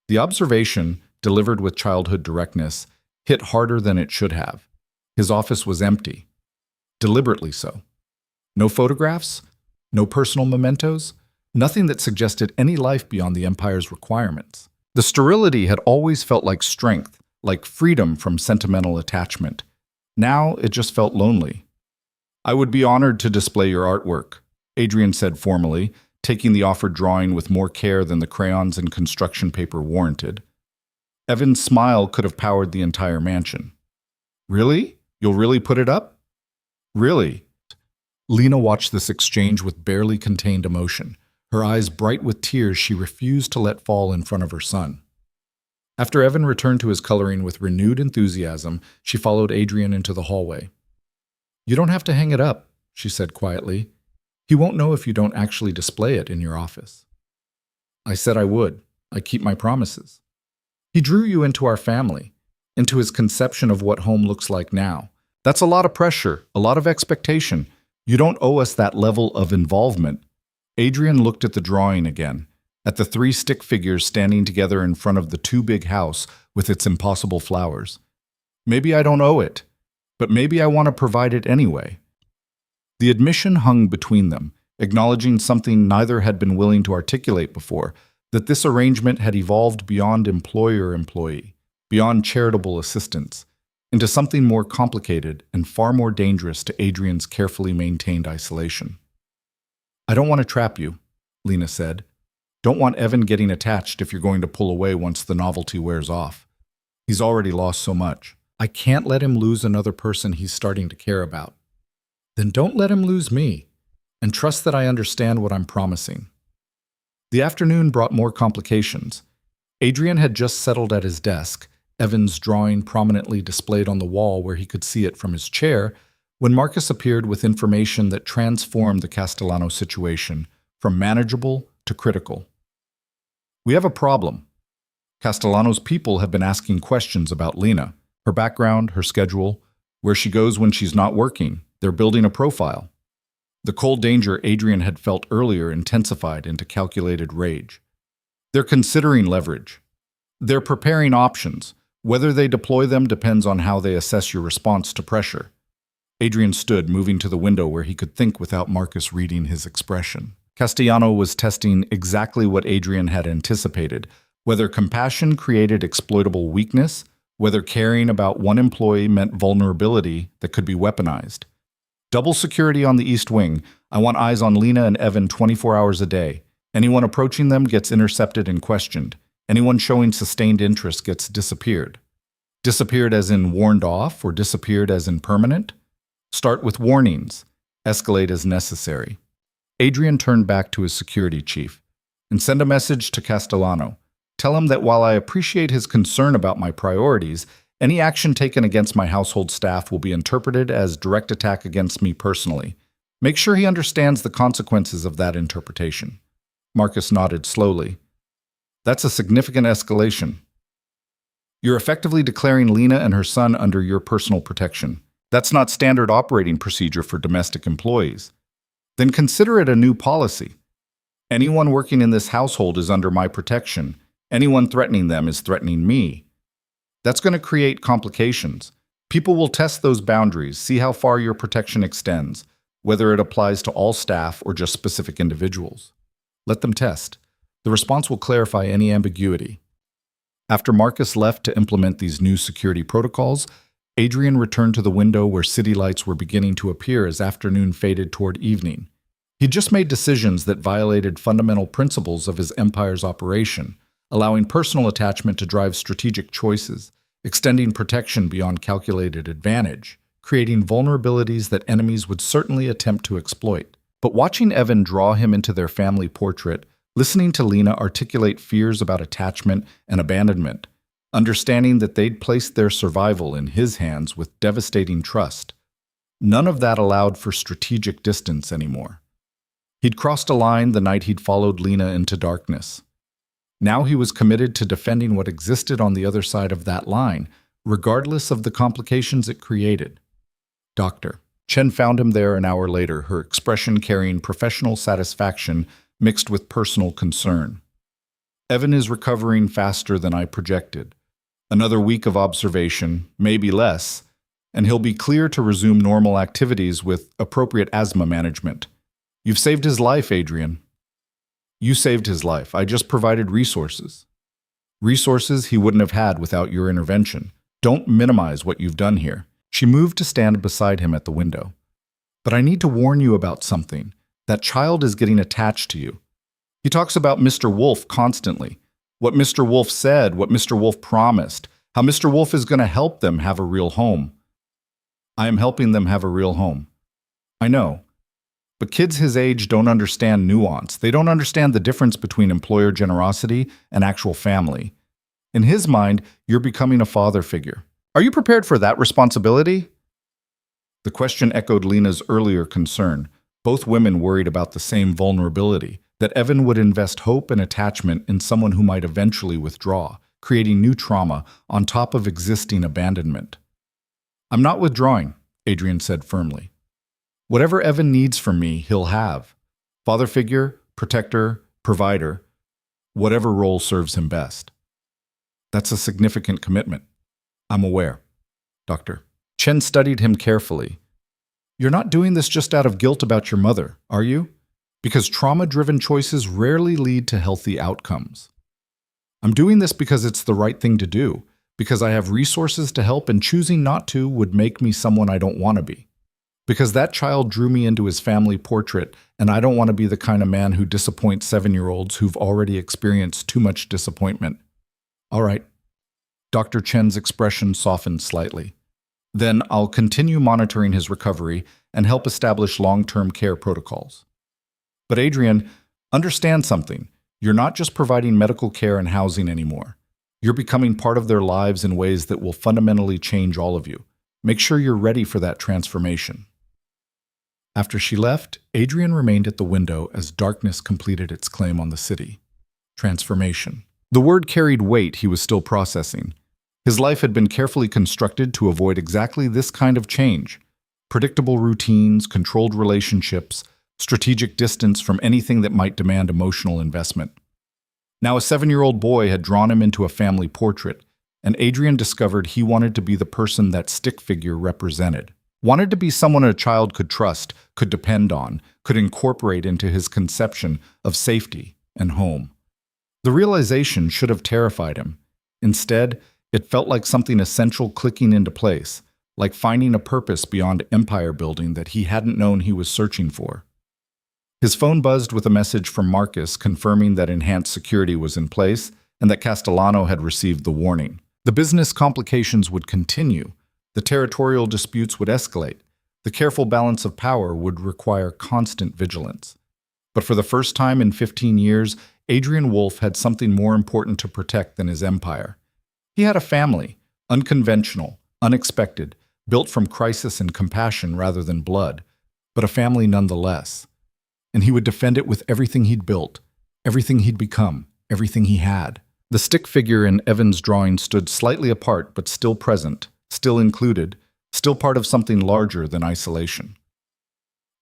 The observation, delivered with childhood directness, hit harder than it should have. His office was empty. Deliberately so. No photographs, no personal mementos, nothing that suggested any life beyond the Empire's requirements. The sterility had always felt like strength, like freedom from sentimental attachment. Now it just felt lonely. I would be honored to display your artwork, Adrian said formally, taking the offered drawing with more care than the crayons and construction paper warranted. Evan's smile could have powered the entire mansion. Really? You'll really put it up? Really? Lena watched this exchange with barely contained emotion, her eyes bright with tears she refused to let fall in front of her son. After Evan returned to his coloring with renewed enthusiasm, she followed Adrian into the hallway. You don't have to hang it up, she said quietly. He won't know if you don't actually display it in your office. I said I would. I keep my promises. He drew you into our family, into his conception of what home looks like now. That's a lot of pressure, a lot of expectation. You don't owe us that level of involvement. Adrian looked at the drawing again, at the three stick figures standing together in front of the too big house with its impossible flowers. Maybe I don't owe it, but maybe I want to provide it anyway. The admission hung between them, acknowledging something neither had been willing to articulate before, that this arrangement had evolved beyond employer-employee, beyond charitable assistance, into something more complicated and far more dangerous to Adrian's carefully maintained isolation. I don't want to trap you, Lena said. Don't want Evan getting attached if you're going to pull away once the novelty wears off. He's already lost so much. I can't let him lose another person he's starting to care about. Then don't let him lose me, and trust that I understand what I'm promising. The afternoon brought more complications. Adrian had just settled at his desk, Evan's drawing prominently displayed on the wall where he could see it from his chair, when Marcus appeared with information that transformed the Castellano situation from manageable to critical. We have a problem. Castellano's people have been asking questions about Lena, her background, her schedule, where she goes when she's not working. They're building a profile. The cold danger Adrian had felt earlier intensified into calculated rage. They're considering leverage. They're preparing options. Whether they deploy them depends on how they assess your response to pressure. Adrian stood, moving to the window where he could think without Marcus reading his expression. Castellano was testing exactly what Adrian had anticipated, whether compassion created exploitable weakness, whether caring about one employee meant vulnerability that could be weaponized. Double security on the East Wing. I want eyes on Lena and Evan 24 hours a day. Anyone approaching them gets intercepted and questioned. Anyone showing sustained interest gets disappeared. Disappeared as in warned off or disappeared as in permanent? Start with warnings. Escalate as necessary. Adrian turned back to his security chief and send a message to Castellano. Tell him that while I appreciate his concern about my priorities, any action taken against my household staff will be interpreted as direct attack against me personally. Make sure he understands the consequences of that interpretation. Marcus nodded slowly. That's a significant escalation. You're effectively declaring Lena and her son under your personal protection. That's not standard operating procedure for domestic employees. Then consider it a new policy. Anyone working in this household is under my protection. Anyone threatening them is threatening me. That's going to create complications. People will test those boundaries, see how far your protection extends, whether it applies to all staff or just specific individuals. Let them test. The response will clarify any ambiguity. After Marcus left to implement these new security protocols, Adrian returned to the window where city lights were beginning to appear as afternoon faded toward evening. He'd just made decisions that violated fundamental principles of his empire's operation, allowing personal attachment to drive strategic choices, extending protection beyond calculated advantage, creating vulnerabilities that enemies would certainly attempt to exploit. But watching Evan draw him into their family portrait, listening to Lena articulate fears about attachment and abandonment, understanding that they'd placed their survival in his hands with devastating trust, none of that allowed for strategic distance anymore. He'd crossed a line the night he'd followed Lena into darkness. Now he was committed to defending what existed on the other side of that line, regardless of the complications it created. Doctor. Chen found him there an hour later, her expression carrying professional satisfaction mixed with personal concern. Evan is recovering faster than I projected. Another week of observation, maybe less, and he'll be clear to resume normal activities with appropriate asthma management. You've saved his life, Adrian. You saved his life. I just provided resources. Resources he wouldn't have had without your intervention. Don't minimize what you've done here. She moved to stand beside him at the window. But I need to warn you about something. That child is getting attached to you. He talks about Mr. Wolf constantly. What Mr. Wolf said, what Mr. Wolf promised, how Mr. Wolf is going to help them have a real home. I am helping them have a real home. I know. But kids his age don't understand nuance. They don't understand the difference between employer generosity and actual family. In his mind, you're becoming a father figure. Are you prepared for that responsibility? The question echoed Lena's earlier concern. Both women worried about the same vulnerability, that Evan would invest hope and attachment in someone who might eventually withdraw, creating new trauma on top of existing abandonment. I'm not withdrawing, Adrian said firmly. Whatever Evan needs from me, he'll have. Father figure, protector, provider, whatever role serves him best. That's a significant commitment. I'm aware, Doctor. Chen studied him carefully. You're not doing this just out of guilt about your mother, are you? Because trauma-driven choices rarely lead to healthy outcomes. I'm doing this because it's the right thing to do, because I have resources to help and choosing not to would make me someone I don't want to be. Because that child drew me into his family portrait, and I don't want to be the kind of man who disappoints 7-year-olds who've already experienced too much disappointment. All right. Dr. Chen's expression softened slightly. Then I'll continue monitoring his recovery and help establish long-term care protocols. But Adrian, understand something. You're not just providing medical care and housing anymore. You're becoming part of their lives in ways that will fundamentally change all of you. Make sure you're ready for that transformation. After she left, Adrian remained at the window as darkness completed its claim on the city. Transformation. The word carried weight he was still processing. His life had been carefully constructed to avoid exactly this kind of change. Predictable routines, controlled relationships, strategic distance from anything that might demand emotional investment. Now a 7-year-old boy had drawn him into a family portrait, and Adrian discovered he wanted to be the person that stick figure represented. Wanted to be someone a child could trust, could depend on, could incorporate into his conception of safety and home. The realization should have terrified him. Instead, it felt like something essential clicking into place, like finding a purpose beyond empire building that he hadn't known he was searching for. His phone buzzed with a message from Marcus confirming that enhanced security was in place and that Castellano had received the warning. The business complications would continue. The territorial disputes would escalate. The careful balance of power would require constant vigilance. But for the first time in 15 years, Adrian Wolf had something more important to protect than his empire. He had a family, unconventional, unexpected, built from crisis and compassion rather than blood, but a family nonetheless. And he would defend it with everything he'd built, everything he'd become, everything he had. The stick figure in Evan's drawing stood slightly apart but still present, still included, still part of something larger than isolation.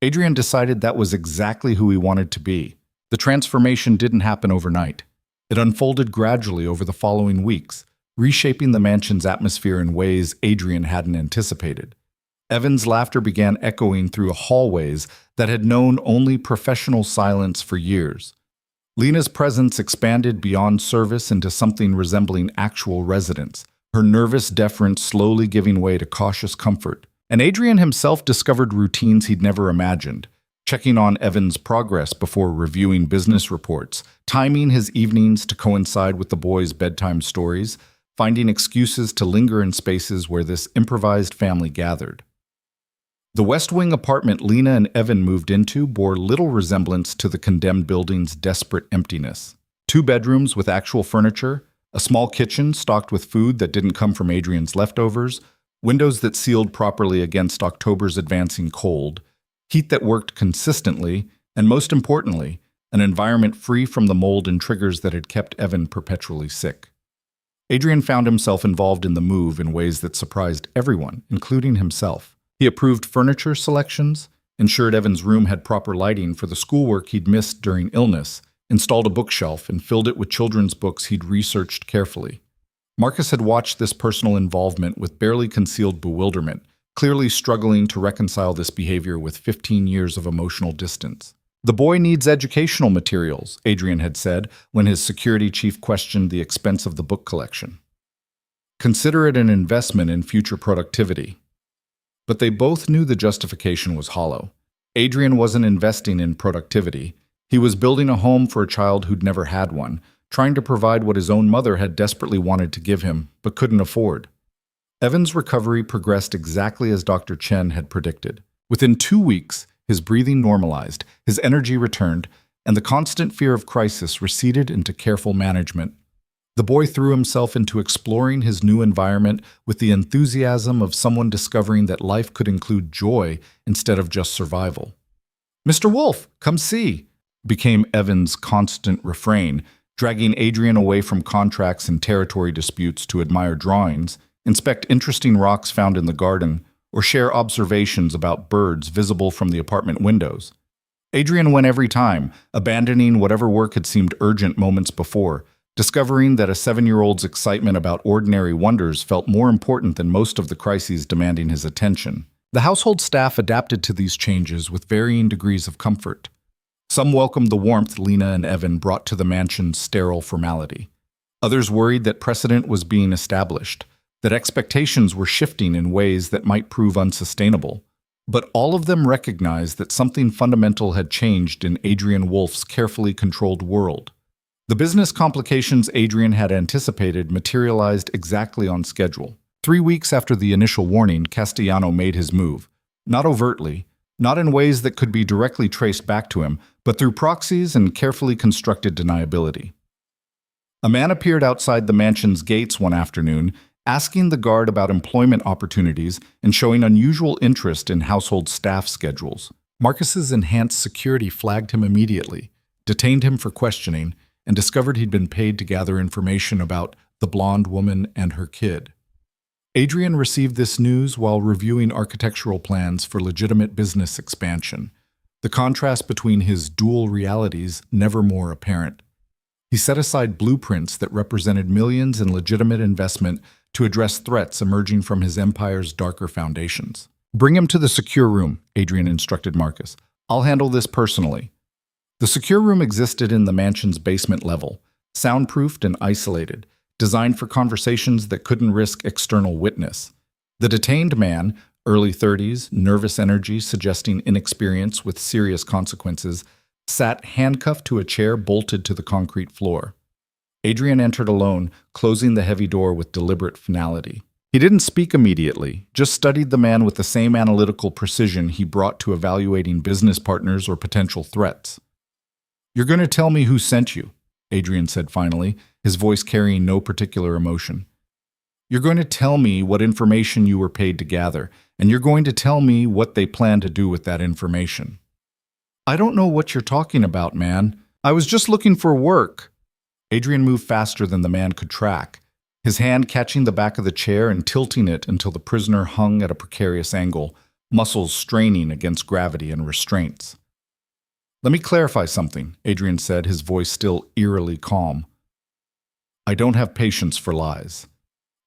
Adrian decided that was exactly who he wanted to be. The transformation didn't happen overnight. It unfolded gradually over the following weeks, reshaping the mansion's atmosphere in ways Adrian hadn't anticipated. Evan's laughter began echoing through hallways that had known only professional silence for years. Lena's presence expanded beyond service into something resembling actual residence, her nervous deference slowly giving way to cautious comfort. And Adrian himself discovered routines he'd never imagined, checking on Evan's progress before reviewing business reports, timing his evenings to coincide with the boys' bedtime stories, finding excuses to linger in spaces where this improvised family gathered. The West Wing apartment Lena and Evan moved into bore little resemblance to the condemned building's desperate emptiness. 2 bedrooms with actual furniture, a small kitchen stocked with food that didn't come from Adrian's leftovers, windows that sealed properly against October's advancing cold, heat that worked consistently, and most importantly, an environment free from the mold and triggers that had kept Evan perpetually sick. Adrian found himself involved in the move in ways that surprised everyone, including himself. He approved furniture selections, ensured Evan's room had proper lighting for the schoolwork he'd missed during illness, installed a bookshelf, and filled it with children's books he'd researched carefully. Marcus had watched this personal involvement with barely concealed bewilderment, clearly struggling to reconcile this behavior with 15 years of emotional distance. "The boy needs educational materials," Adrian had said when his security chief questioned the expense of the book collection. "Consider it an investment in future productivity." But they both knew the justification was hollow. Adrian wasn't investing in productivity. He was building a home for a child who'd never had one, trying to provide what his own mother had desperately wanted to give him, but couldn't afford. Evan's recovery progressed exactly as Dr. Chen had predicted. Within 2 weeks, his breathing normalized, his energy returned, and the constant fear of crisis receded into careful management. The boy threw himself into exploring his new environment with the enthusiasm of someone discovering that life could include joy instead of just survival. "Mr. Wolf, come see," became Evan's constant refrain, dragging Adrian away from contracts and territory disputes to admire drawings, inspect interesting rocks found in the garden, or share observations about birds visible from the apartment windows. Adrian went every time, abandoning whatever work had seemed urgent moments before, discovering that a 7-year-old's excitement about ordinary wonders felt more important than most of the crises demanding his attention. The household staff adapted to these changes with varying degrees of comfort. Some welcomed the warmth Lena and Evan brought to the mansion's sterile formality. Others worried that precedent was being established, that expectations were shifting in ways that might prove unsustainable. But all of them recognized that something fundamental had changed in Adrian Wolf's carefully controlled world. The business complications Adrian had anticipated materialized exactly on schedule. 3 weeks after the initial warning, Castellano made his move. Not overtly, not in ways that could be directly traced back to him, but through proxies and carefully constructed deniability. A man appeared outside the mansion's gates one afternoon, asking the guard about employment opportunities and showing unusual interest in household staff schedules. Marcus's enhanced security flagged him immediately, detained him for questioning, and discovered he'd been paid to gather information about the blonde woman and her kid. Adrian received this news while reviewing architectural plans for legitimate business expansion, the contrast between his dual realities never more apparent. He set aside blueprints that represented millions in legitimate investment to address threats emerging from his empire's darker foundations. "Bring him to the secure room," Adrian instructed Marcus. "I'll handle this personally." The secure room existed in the mansion's basement level, soundproofed and isolated, designed for conversations that couldn't risk external witness. The detained man, early 30s, nervous energy suggesting inexperience with serious consequences, sat handcuffed to a chair bolted to the concrete floor. Adrian entered alone, closing the heavy door with deliberate finality. He didn't speak immediately, just studied the man with the same analytical precision he brought to evaluating business partners or potential threats. "You're going to tell me who sent you," Adrian said finally, his voice carrying no particular emotion. "You're going to tell me what information you were paid to gather, and you're going to tell me what they plan to do with that information." "I don't know what you're talking about, man. I was just looking for work." Adrian moved faster than the man could track, his hand catching the back of the chair and tilting it until the prisoner hung at a precarious angle, muscles straining against gravity and restraints. "Let me clarify something," Adrian said, his voice still eerily calm. "I don't have patience for lies.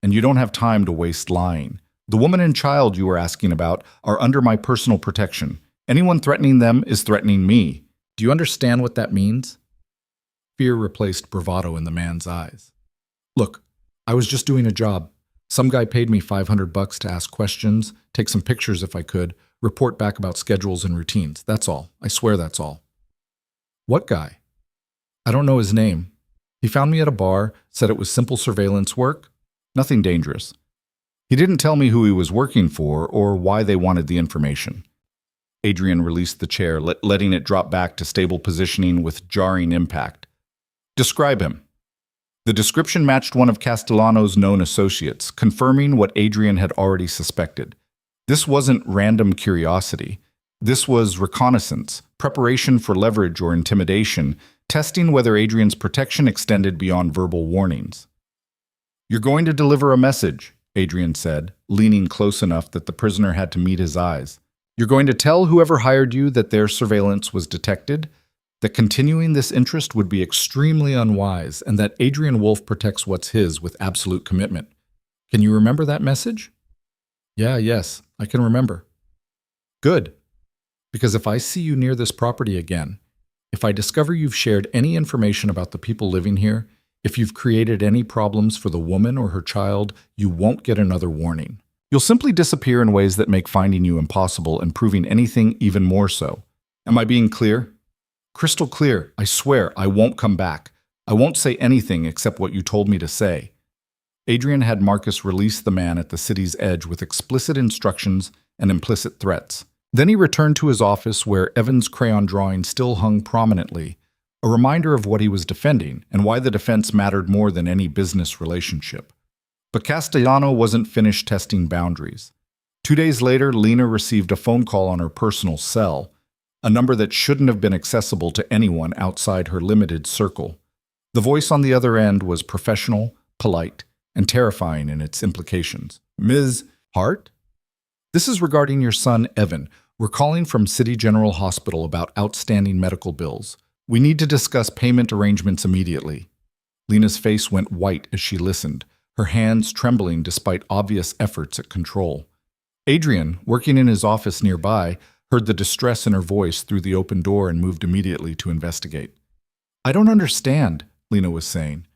And you don't have time to waste lying. The woman and child you were asking about are under my personal protection. Anyone threatening them is threatening me. Do you understand what that means?" Fear replaced bravado in the man's eyes. "Look, I was just doing a job. Some guy paid me $500 to ask questions, take some pictures if I could, report back about schedules and routines. That's all. I swear that's all." "What guy?" "I don't know his name. He found me at a bar, said it was simple surveillance work. Nothing dangerous. He didn't tell me who he was working for or why they wanted the information." Adrian released the chair, letting it drop back to stable positioning with jarring impact. "Describe him." The description matched one of Castellano's known associates, confirming what Adrian had already suspected. This wasn't random curiosity. This was reconnaissance, preparation for leverage or intimidation, testing whether Adrian's protection extended beyond verbal warnings. "You're going to deliver a message," Adrian said, leaning close enough that the prisoner had to meet his eyes. "You're going to tell whoever hired you that their surveillance was detected, that continuing this interest would be extremely unwise, and that Adrian Wolf protects what's his with absolute commitment. Can you remember that message?" Yes, I can remember." "Good. Because if I see you near this property again, if I discover you've shared any information about the people living here, if you've created any problems for the woman or her child, you won't get another warning. You'll simply disappear in ways that make finding you impossible and proving anything even more so. Am I being clear?" "Crystal clear. I swear I won't come back. I won't say anything except what you told me to say." Adrian had Marcus release the man at the city's edge with explicit instructions and implicit threats. Then he returned to his office where Evan's crayon drawing still hung prominently, a reminder of what he was defending and why the defense mattered more than any business relationship. But Castellano wasn't finished testing boundaries. 2 days later, Lena received a phone call on her personal cell, a number that shouldn't have been accessible to anyone outside her limited circle. The voice on the other end was professional, polite, and terrifying in its implications. "Ms. Hart? This is regarding your son, Evan. We're calling from City General Hospital about outstanding medical bills. We need to discuss payment arrangements immediately. Lena's face went white as she listened, her hands trembling despite obvious efforts at control. Adrian, working in his office nearby, heard the distress in her voice through the open door and moved immediately to investigate. I don't understand, Lena was saying.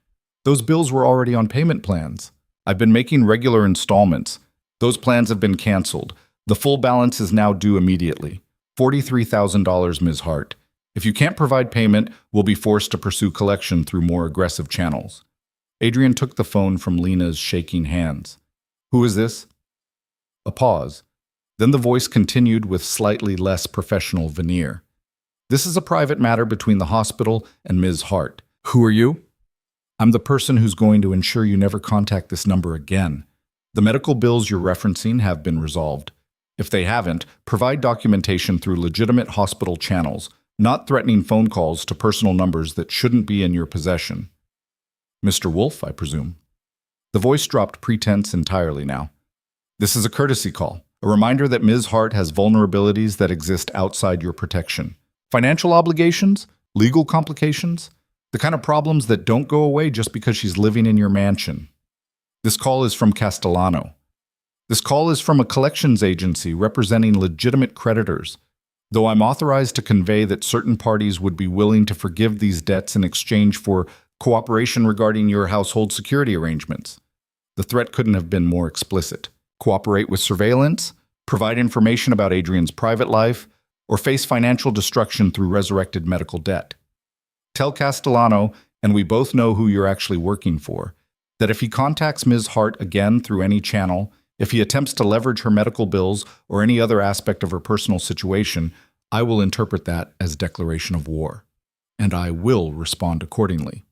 Those bills were already on payment plans. I've been making regular installments. Those plans have been canceled. The full balance is now due immediately. $43,000, Ms. Hart. If you can't provide payment, we'll be forced to pursue collection through more aggressive channels. Adrian took the phone from Lena's shaking hands. Who is this? A pause. Then the voice continued with slightly less professional veneer. This is a private matter between the hospital and Ms. Hart. Who are you? I'm the person who's going to ensure you never contact this number again. The medical bills you're referencing have been resolved. If they haven't, provide documentation through legitimate hospital channels, not threatening phone calls to personal numbers that shouldn't be in your possession. Mr. Wolf, I presume. The voice dropped pretense entirely now. This is a courtesy call, a reminder that Ms. Hart has vulnerabilities that exist outside your protection. Financial obligations? Legal complications? The kind of problems that don't go away just because she's living in your mansion. This call is from Castellano. This call is from a collections agency representing legitimate creditors, though I'm authorized to convey that certain parties would be willing to forgive these debts in exchange for cooperation regarding your household security arrangements. The threat couldn't have been more explicit. Cooperate with surveillance, provide information about Adrian's private life, or face financial destruction through resurrected medical debt. Tell Castellano, and we both know who you're actually working for, that if he contacts Ms. Hart again through any channel, if he attempts to leverage her medical bills or any other aspect of her personal situation, I will interpret that as declaration of war. And I will respond accordingly.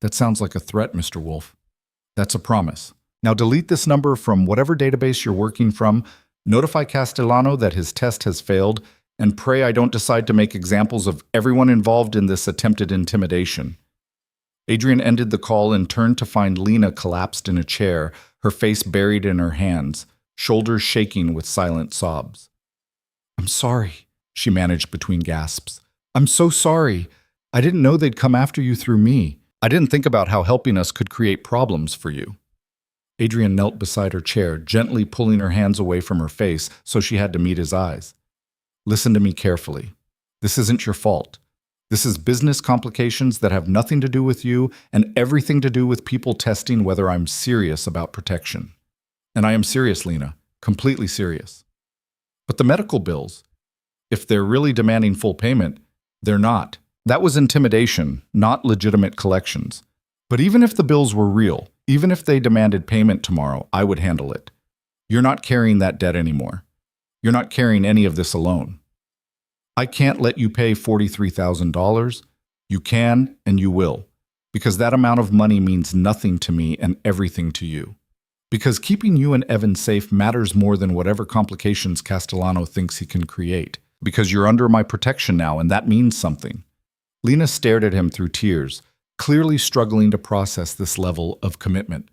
That sounds like a threat, Mr. Wolf. That's a promise. Now delete this number from whatever database you're working from, notify Castellano that his test has failed, and pray I don't decide to make examples of everyone involved in this attempted intimidation. Adrian ended the call and turned to find Lena collapsed in a chair, her face buried in her hands, shoulders shaking with silent sobs. I'm sorry, she managed between gasps. I'm so sorry. I didn't know they'd come after you through me. I didn't think about how helping us could create problems for you. Adrian knelt beside her chair, gently pulling her hands away from her face so she had to meet his eyes. Listen to me carefully. This isn't your fault. This is business complications that have nothing to do with you and everything to do with people testing whether I'm serious about protection. And I am serious, Lena, completely serious. But the medical bills, if they're really demanding full payment, they're not. That was intimidation, not legitimate collections. But even if the bills were real, even if they demanded payment tomorrow, I would handle it. You're not carrying that debt anymore. You're not carrying any of this alone. I can't let you pay $43,000. You can and you will, because that amount of money means nothing to me and everything to you. Because keeping you and Evan safe matters more than whatever complications Castellano thinks he can create. Because you're under my protection now, and that means something. Lena stared at him through tears, clearly struggling to process this level of commitment.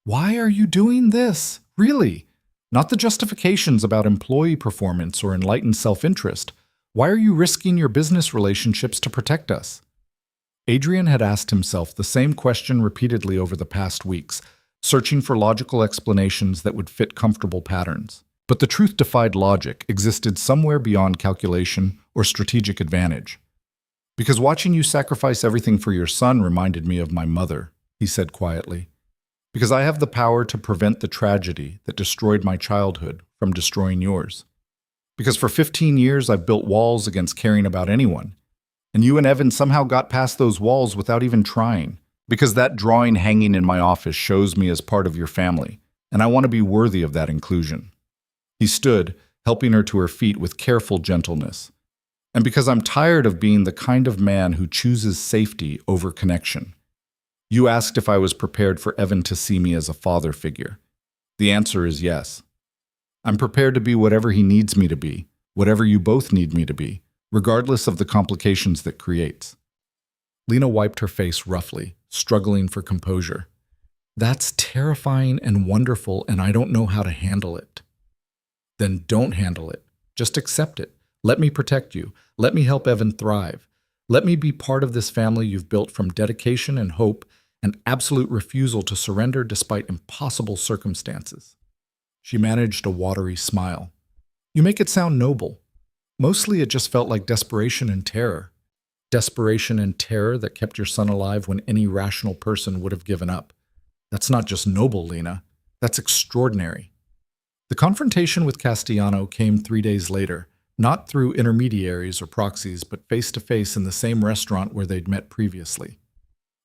Why are you doing this? Really? Not the justifications about employee performance or enlightened self-interest. Why are you risking your business relationships to protect us? Adrian had asked himself the same question repeatedly over the past weeks, searching for logical explanations that would fit comfortable patterns. But the truth defied logic, existed somewhere beyond calculation or strategic advantage. Because watching you sacrifice everything for your son reminded me of my mother, he said quietly. Because I have the power to prevent the tragedy that destroyed my childhood from destroying yours. Because for 15 years I've built walls against caring about anyone. And you and Evan somehow got past those walls without even trying. Because that drawing hanging in my office shows me as part of your family, and I want to be worthy of that inclusion. He stood, helping her to her feet with careful gentleness. And because I'm tired of being the kind of man who chooses safety over connection. You asked if I was prepared for Evan to see me as a father figure. The answer is yes. I'm prepared to be whatever he needs me to be, whatever you both need me to be, regardless of the complications that creates. Lena wiped her face roughly, struggling for composure. That's terrifying and wonderful, and I don't know how to handle it. Then don't handle it. Just accept it. Let me protect you. Let me help Evan thrive. Let me be part of this family you've built from dedication and hope and absolute refusal to surrender despite impossible circumstances." She managed a watery smile. "You make it sound noble. Mostly it just felt like desperation and terror. Desperation and terror that kept your son alive when any rational person would have given up. That's not just noble, Lena. That's extraordinary." The confrontation with Castellano came 3 days later, not through intermediaries or proxies, but face-to-face in the same restaurant where they'd met previously.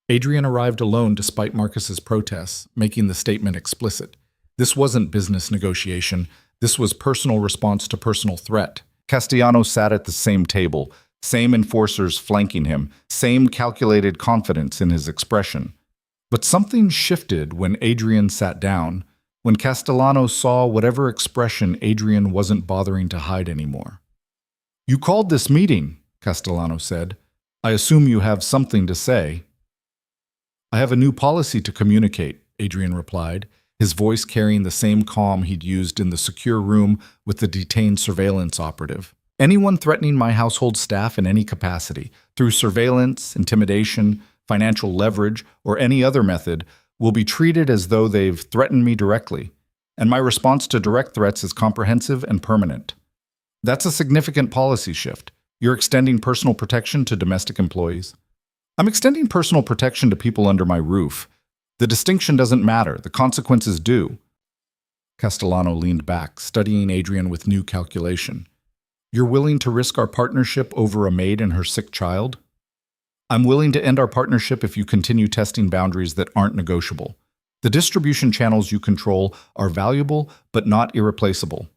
Adrian arrived alone despite Marcus's protests, making the statement explicit. This wasn't business negotiation. This was personal response to personal threat. Castellano sat at the same table, same enforcers flanking him, same calculated confidence in his expression. But something shifted when Adrian sat down, when Castellano saw whatever expression Adrian wasn't bothering to hide anymore. "You called this meeting," Castellano said. "I assume you have something to say." "I have a new policy to communicate," Adrian replied, his voice carrying the same calm he'd used in the secure room with the detained surveillance operative. "Anyone threatening my household staff in any capacity, through surveillance, intimidation, financial leverage, or any other method, will be treated as though they've threatened me directly, and my response to direct threats is comprehensive and permanent. That's a significant policy shift. You're extending personal protection to domestic employees. I'm extending personal protection to people under my roof. The distinction doesn't matter. The consequences do." Castellano leaned back, studying Adrian with new calculation. "You're willing to risk our partnership over a maid and her sick child?" "I'm willing to end our partnership if you continue testing boundaries that aren't negotiable. The distribution channels you control are valuable but not irreplaceable.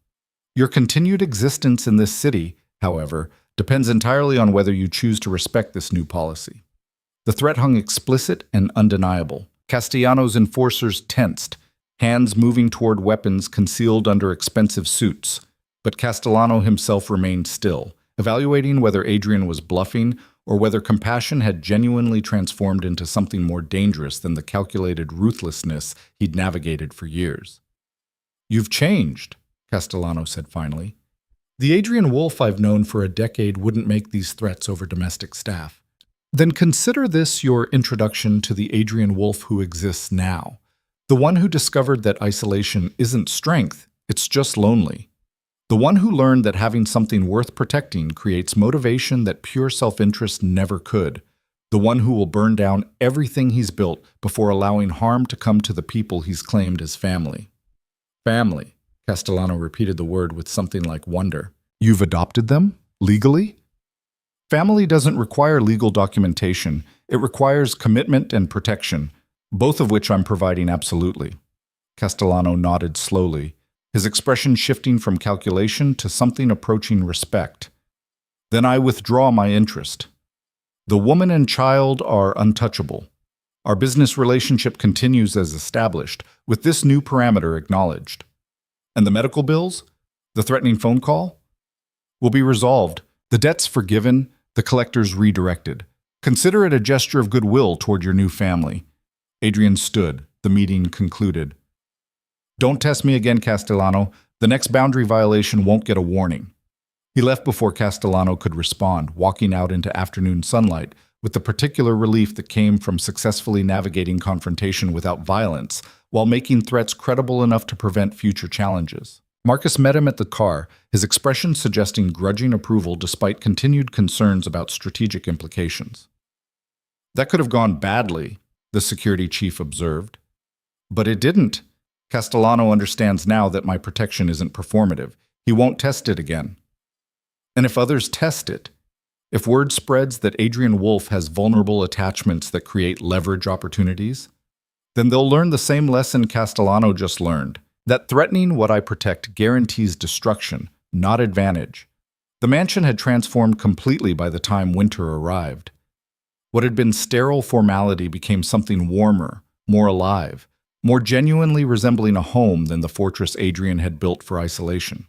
Your continued existence in this city, however, depends entirely on whether you choose to respect this new policy." The threat hung explicit and undeniable. Castellano's enforcers tensed, hands moving toward weapons concealed under expensive suits. But Castellano himself remained still, evaluating whether Adrian was bluffing or whether compassion had genuinely transformed into something more dangerous than the calculated ruthlessness he'd navigated for years. "You've changed," Castellano said finally. "The Adrian Wolf I've known for a decade wouldn't make these threats over domestic staff. Then consider this your introduction to the Adrian Wolf who exists now, the one who discovered that isolation isn't strength, it's just lonely. The one who learned that having something worth protecting creates motivation that pure self-interest never could. The one who will burn down everything he's built before allowing harm to come to the people he's claimed as family." "Family," Castellano repeated the word with something like wonder. "You've adopted them? Legally?" "Family doesn't require legal documentation. It requires commitment and protection, both of which I'm providing absolutely." Castellano nodded slowly, his expression shifting from calculation to something approaching respect. "Then I withdraw my interest. The woman and child are untouchable. Our business relationship continues as established, with this new parameter acknowledged. And the medical bills? The threatening phone call? Will be resolved. The debt's forgiven, the collectors redirected. Consider it a gesture of goodwill toward your new family." Adrian stood. The meeting concluded. "Don't test me again, Castellano. The next boundary violation won't get a warning." He left before Castellano could respond, walking out into afternoon sunlight, with the particular relief that came from successfully navigating confrontation without violence, while making threats credible enough to prevent future challenges. Marcus met him at the car, his expression suggesting grudging approval despite continued concerns about strategic implications. "That could have gone badly," the security chief observed. "But it didn't. Castellano understands now that my protection isn't performative. He won't test it again. And if others test it, if word spreads that Adrian Wolf has vulnerable attachments that create leverage opportunities, then they'll learn the same lesson Castellano just learned, that threatening what I protect guarantees destruction, not advantage." The mansion had transformed completely by the time winter arrived. What had been sterile formality became something warmer, more alive, more genuinely resembling a home than the fortress Adrian had built for isolation.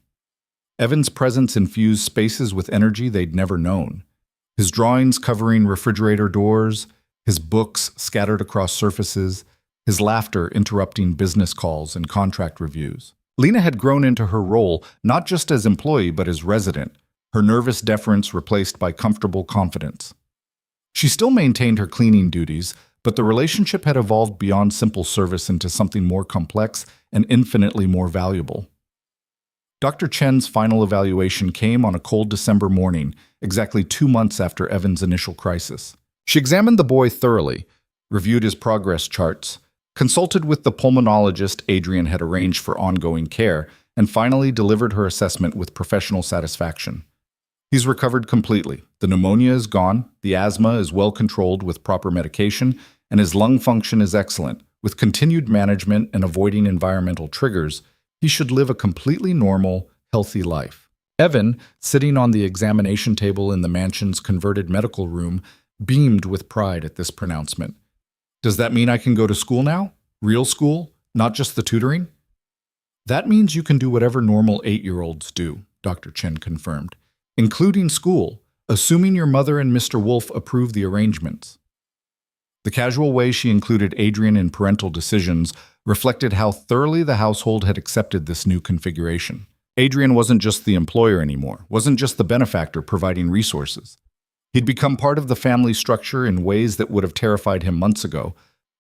Evan's presence infused spaces with energy they'd never known. His drawings covering refrigerator doors, his books scattered across surfaces, his laughter interrupting business calls and contract reviews. Lena had grown into her role not just as employee but as resident, her nervous deference replaced by comfortable confidence. She still maintained her cleaning duties, but the relationship had evolved beyond simple service into something more complex and infinitely more valuable. Dr. Chen's final evaluation came on a cold December morning, exactly 2 months after Evan's initial crisis. She examined the boy thoroughly, reviewed his progress charts, consulted with the pulmonologist Adrian had arranged for ongoing care, and finally delivered her assessment with professional satisfaction. He's recovered completely. The pneumonia is gone, the asthma is well controlled with proper medication, and his lung function is excellent. With continued management and avoiding environmental triggers, he should live a completely normal, healthy life. Evan, sitting on the examination table in the mansion's converted medical room, beamed with pride at this pronouncement. Does that mean I can go to school now? Real school? Not just the tutoring? That means you can do whatever normal 8-year-olds do, Dr. Chen confirmed, including school, assuming your mother and Mr. Wolf approve the arrangements. The casual way she included Adrian in parental decisions reflected how thoroughly the household had accepted this new configuration. Adrian wasn't just the employer anymore, wasn't just the benefactor providing resources. He'd become part of the family structure in ways that would have terrified him months ago,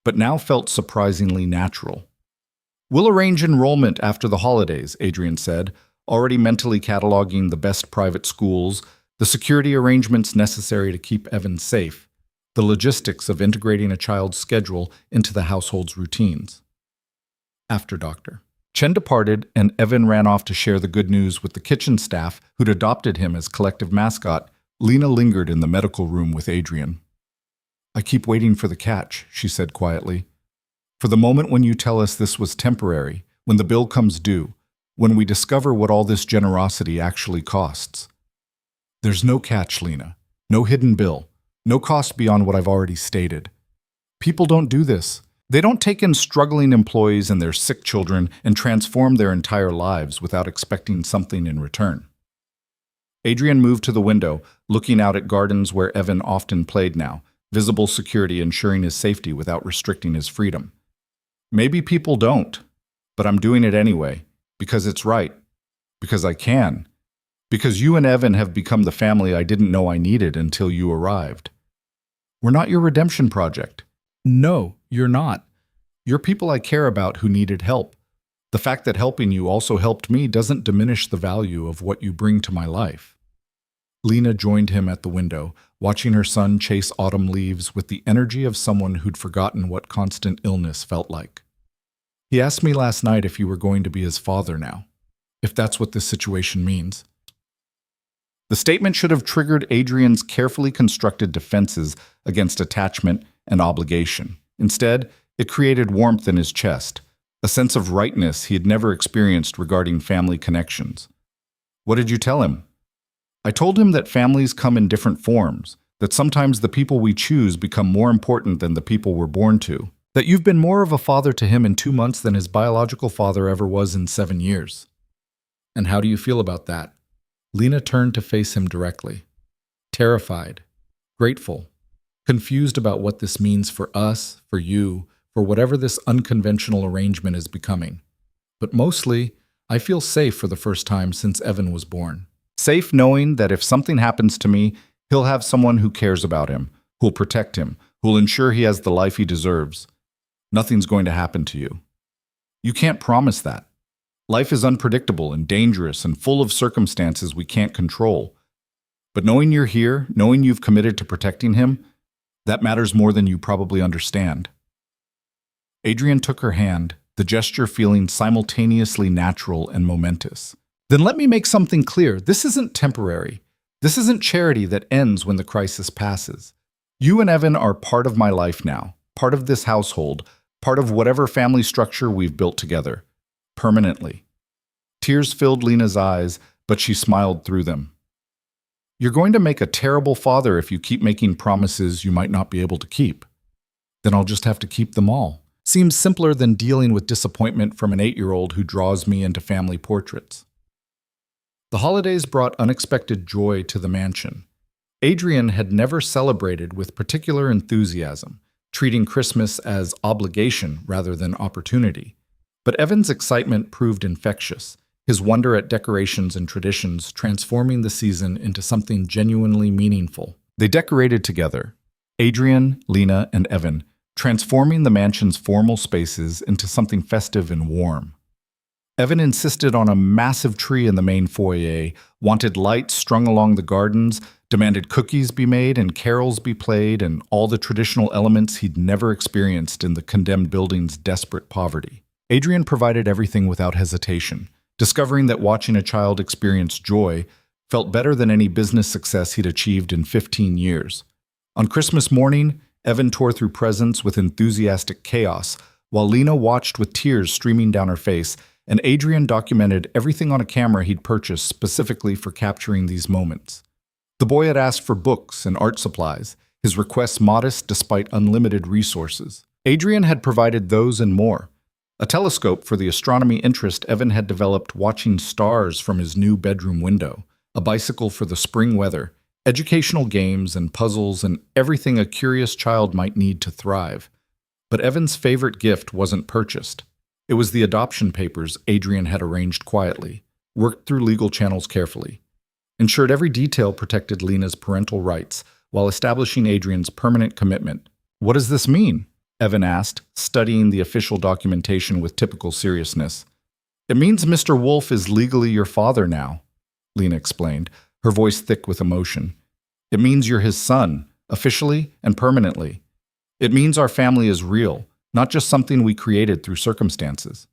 but now felt surprisingly natural. We'll arrange enrollment after the holidays, Adrian said, already mentally cataloging the best private schools, the security arrangements necessary to keep Evan safe, the logistics of integrating a child's schedule into the household's routines. After Dr. Chen departed, and Evan ran off to share the good news with the kitchen staff who'd adopted him as collective mascot. Lena lingered in the medical room with Adrian. I keep waiting for the catch, she said quietly. For the moment when you tell us this was temporary, when the bill comes due, when we discover what all this generosity actually costs. There's no catch, Lena. No hidden bill. No cost beyond what I've already stated. People don't do this. They don't take in struggling employees and their sick children and transform their entire lives without expecting something in return. Adrian moved to the window, looking out at gardens where Evan often played now, visible security ensuring his safety without restricting his freedom. Maybe people don't, but I'm doing it anyway, because it's right, because I can, because you and Evan have become the family I didn't know I needed until you arrived. We're not your redemption project. No, you're not. You're people I care about who needed help. The fact that helping you also helped me doesn't diminish the value of what you bring to my life. Lena joined him at the window, watching her son chase autumn leaves with the energy of someone who'd forgotten what constant illness felt like. He asked me last night if you were going to be his father now, if that's what this situation means. The statement should have triggered Adrian's carefully constructed defenses against attachment and obligation. Instead, it created warmth in his chest, a sense of rightness he had never experienced regarding family connections. What did you tell him? I told him that families come in different forms, that sometimes the people we choose become more important than the people we're born to, that you've been more of a father to him in 2 months than his biological father ever was in 7 years. And how do you feel about that? Lena turned to face him directly. Terrified, grateful, confused about what this means for us, for you, for whatever this unconventional arrangement is becoming. But mostly, I feel safe for the first time since Evan was born. Safe knowing that if something happens to me, he'll have someone who cares about him, who'll protect him, who'll ensure he has the life he deserves. Nothing's going to happen to you. You can't promise that. Life is unpredictable and dangerous and full of circumstances we can't control. But knowing you're here, knowing you've committed to protecting him, that matters more than you probably understand. Adrian took her hand, the gesture feeling simultaneously natural and momentous. Then let me make something clear. This isn't temporary. This isn't charity that ends when the crisis passes. You and Evan are part of my life now, part of this household, part of whatever family structure we've built together, permanently. Tears filled Lena's eyes, but she smiled through them. You're going to make a terrible father if you keep making promises you might not be able to keep. Then I'll just have to keep them all. Seems simpler than dealing with disappointment from an 8-year-old who draws me into family portraits. The holidays brought unexpected joy to the mansion. Adrian had never celebrated with particular enthusiasm, treating Christmas as obligation rather than opportunity. But Evan's excitement proved infectious, his wonder at decorations and traditions transforming the season into something genuinely meaningful. They decorated together, Adrian, Lena, and Evan, transforming the mansion's formal spaces into something festive and warm. Evan insisted on a massive tree in the main foyer, wanted lights strung along the gardens, demanded cookies be made and carols be played, and all the traditional elements he'd never experienced in the condemned building's desperate poverty. Adrian provided everything without hesitation, discovering that watching a child experience joy felt better than any business success he'd achieved in 15 years. On Christmas morning, Evan tore through presents with enthusiastic chaos, while Lena watched with tears streaming down her face, and Adrian documented everything on a camera he'd purchased specifically for capturing these moments. The boy had asked for books and art supplies, his requests modest despite unlimited resources. Adrian had provided those and more. A telescope for the astronomy interest Evan had developed watching stars from his new bedroom window, a bicycle for the spring weather, educational games and puzzles, and everything a curious child might need to thrive. But Evan's favorite gift wasn't purchased. It was the adoption papers Adrian had arranged quietly, worked through legal channels carefully, ensured every detail protected Lena's parental rights while establishing Adrian's permanent commitment. "What does this mean?" Evan asked, studying the official documentation with typical seriousness. "It means Mr. Wolf is legally your father now," Lena explained, her voice thick with emotion. "It means you're his son, officially and permanently. It means our family is real, not just something we created through circumstances."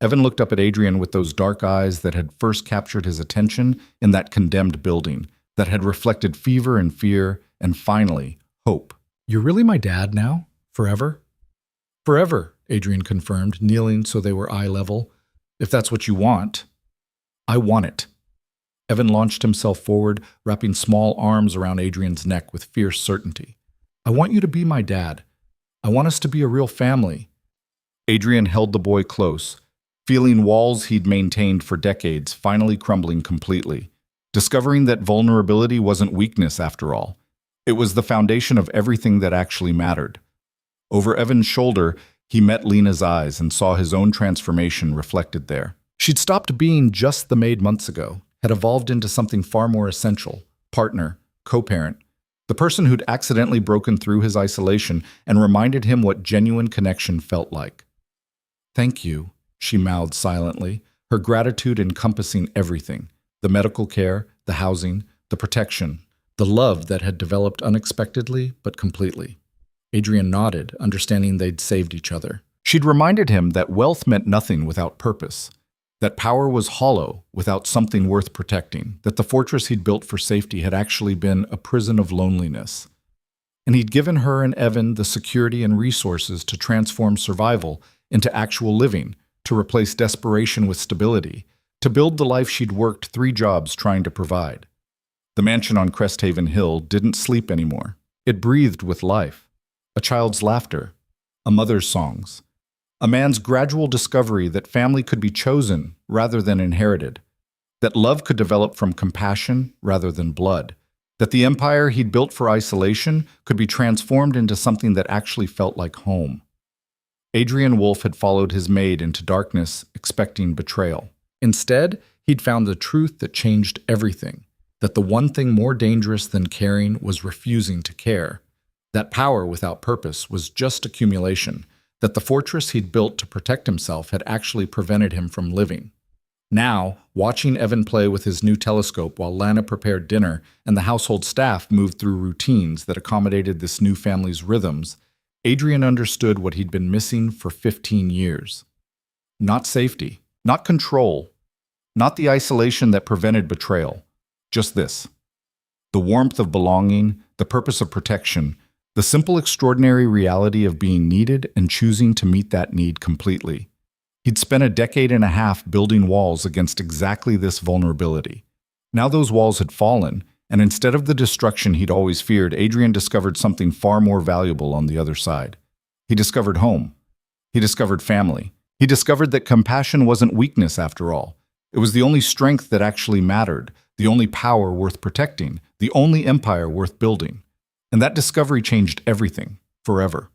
Evan looked up at Adrian with those dark eyes that had first captured his attention in that condemned building, that had reflected fever and fear, and finally, hope. "You're really my dad now? Forever?" "Forever," Adrian confirmed, kneeling so they were eye level. "If that's what you want." "I want it." Evan launched himself forward, wrapping small arms around Adrian's neck with fierce certainty. "I want you to be my dad. I want us to be a real family." Adrian held the boy close, feeling walls he'd maintained for decades finally crumbling completely, discovering that vulnerability wasn't weakness after all. It was the foundation of everything that actually mattered. Over Evan's shoulder, he met Lena's eyes and saw his own transformation reflected there. She'd stopped being just the maid months ago, had evolved into something far more essential: partner, co-parent, the person who'd accidentally broken through his isolation and reminded him what genuine connection felt like. "Thank you," she mouthed silently, her gratitude encompassing everything: the medical care, the housing, the protection, the love that had developed unexpectedly but completely. Adrian nodded, understanding they'd saved each other. She'd reminded him that wealth meant nothing without purpose, that power was hollow without something worth protecting, that the fortress he'd built for safety had actually been a prison of loneliness. And he'd given her and Evan the security and resources to transform survival into actual living, to replace desperation with stability, to build the life she'd worked 3 jobs trying to provide. The mansion on Cresthaven Hill didn't sleep anymore. It breathed with life. A child's laughter, a mother's songs, a man's gradual discovery that family could be chosen rather than inherited, that love could develop from compassion rather than blood, that the empire he'd built for isolation could be transformed into something that actually felt like home. Adrian Wolf had followed his maid into darkness, expecting betrayal. Instead, he'd found the truth that changed everything, that the one thing more dangerous than caring was refusing to care, that power without purpose was just accumulation, that the fortress he'd built to protect himself had actually prevented him from living. Now, watching Evan play with his new telescope while Lana prepared dinner and the household staff moved through routines that accommodated this new family's rhythms, Adrian understood what he'd been missing for 15 years. Not safety, not control, not the isolation that prevented betrayal, just this: the warmth of belonging, the purpose of protection, the simple extraordinary reality of being needed and choosing to meet that need completely. He'd spent a decade and a half building walls against exactly this vulnerability. Now those walls had fallen, and instead of the destruction he'd always feared, Adrian discovered something far more valuable on the other side. He discovered home. He discovered family. He discovered that compassion wasn't weakness after all. It was the only strength that actually mattered, the only power worth protecting, the only empire worth building. And that discovery changed everything, forever.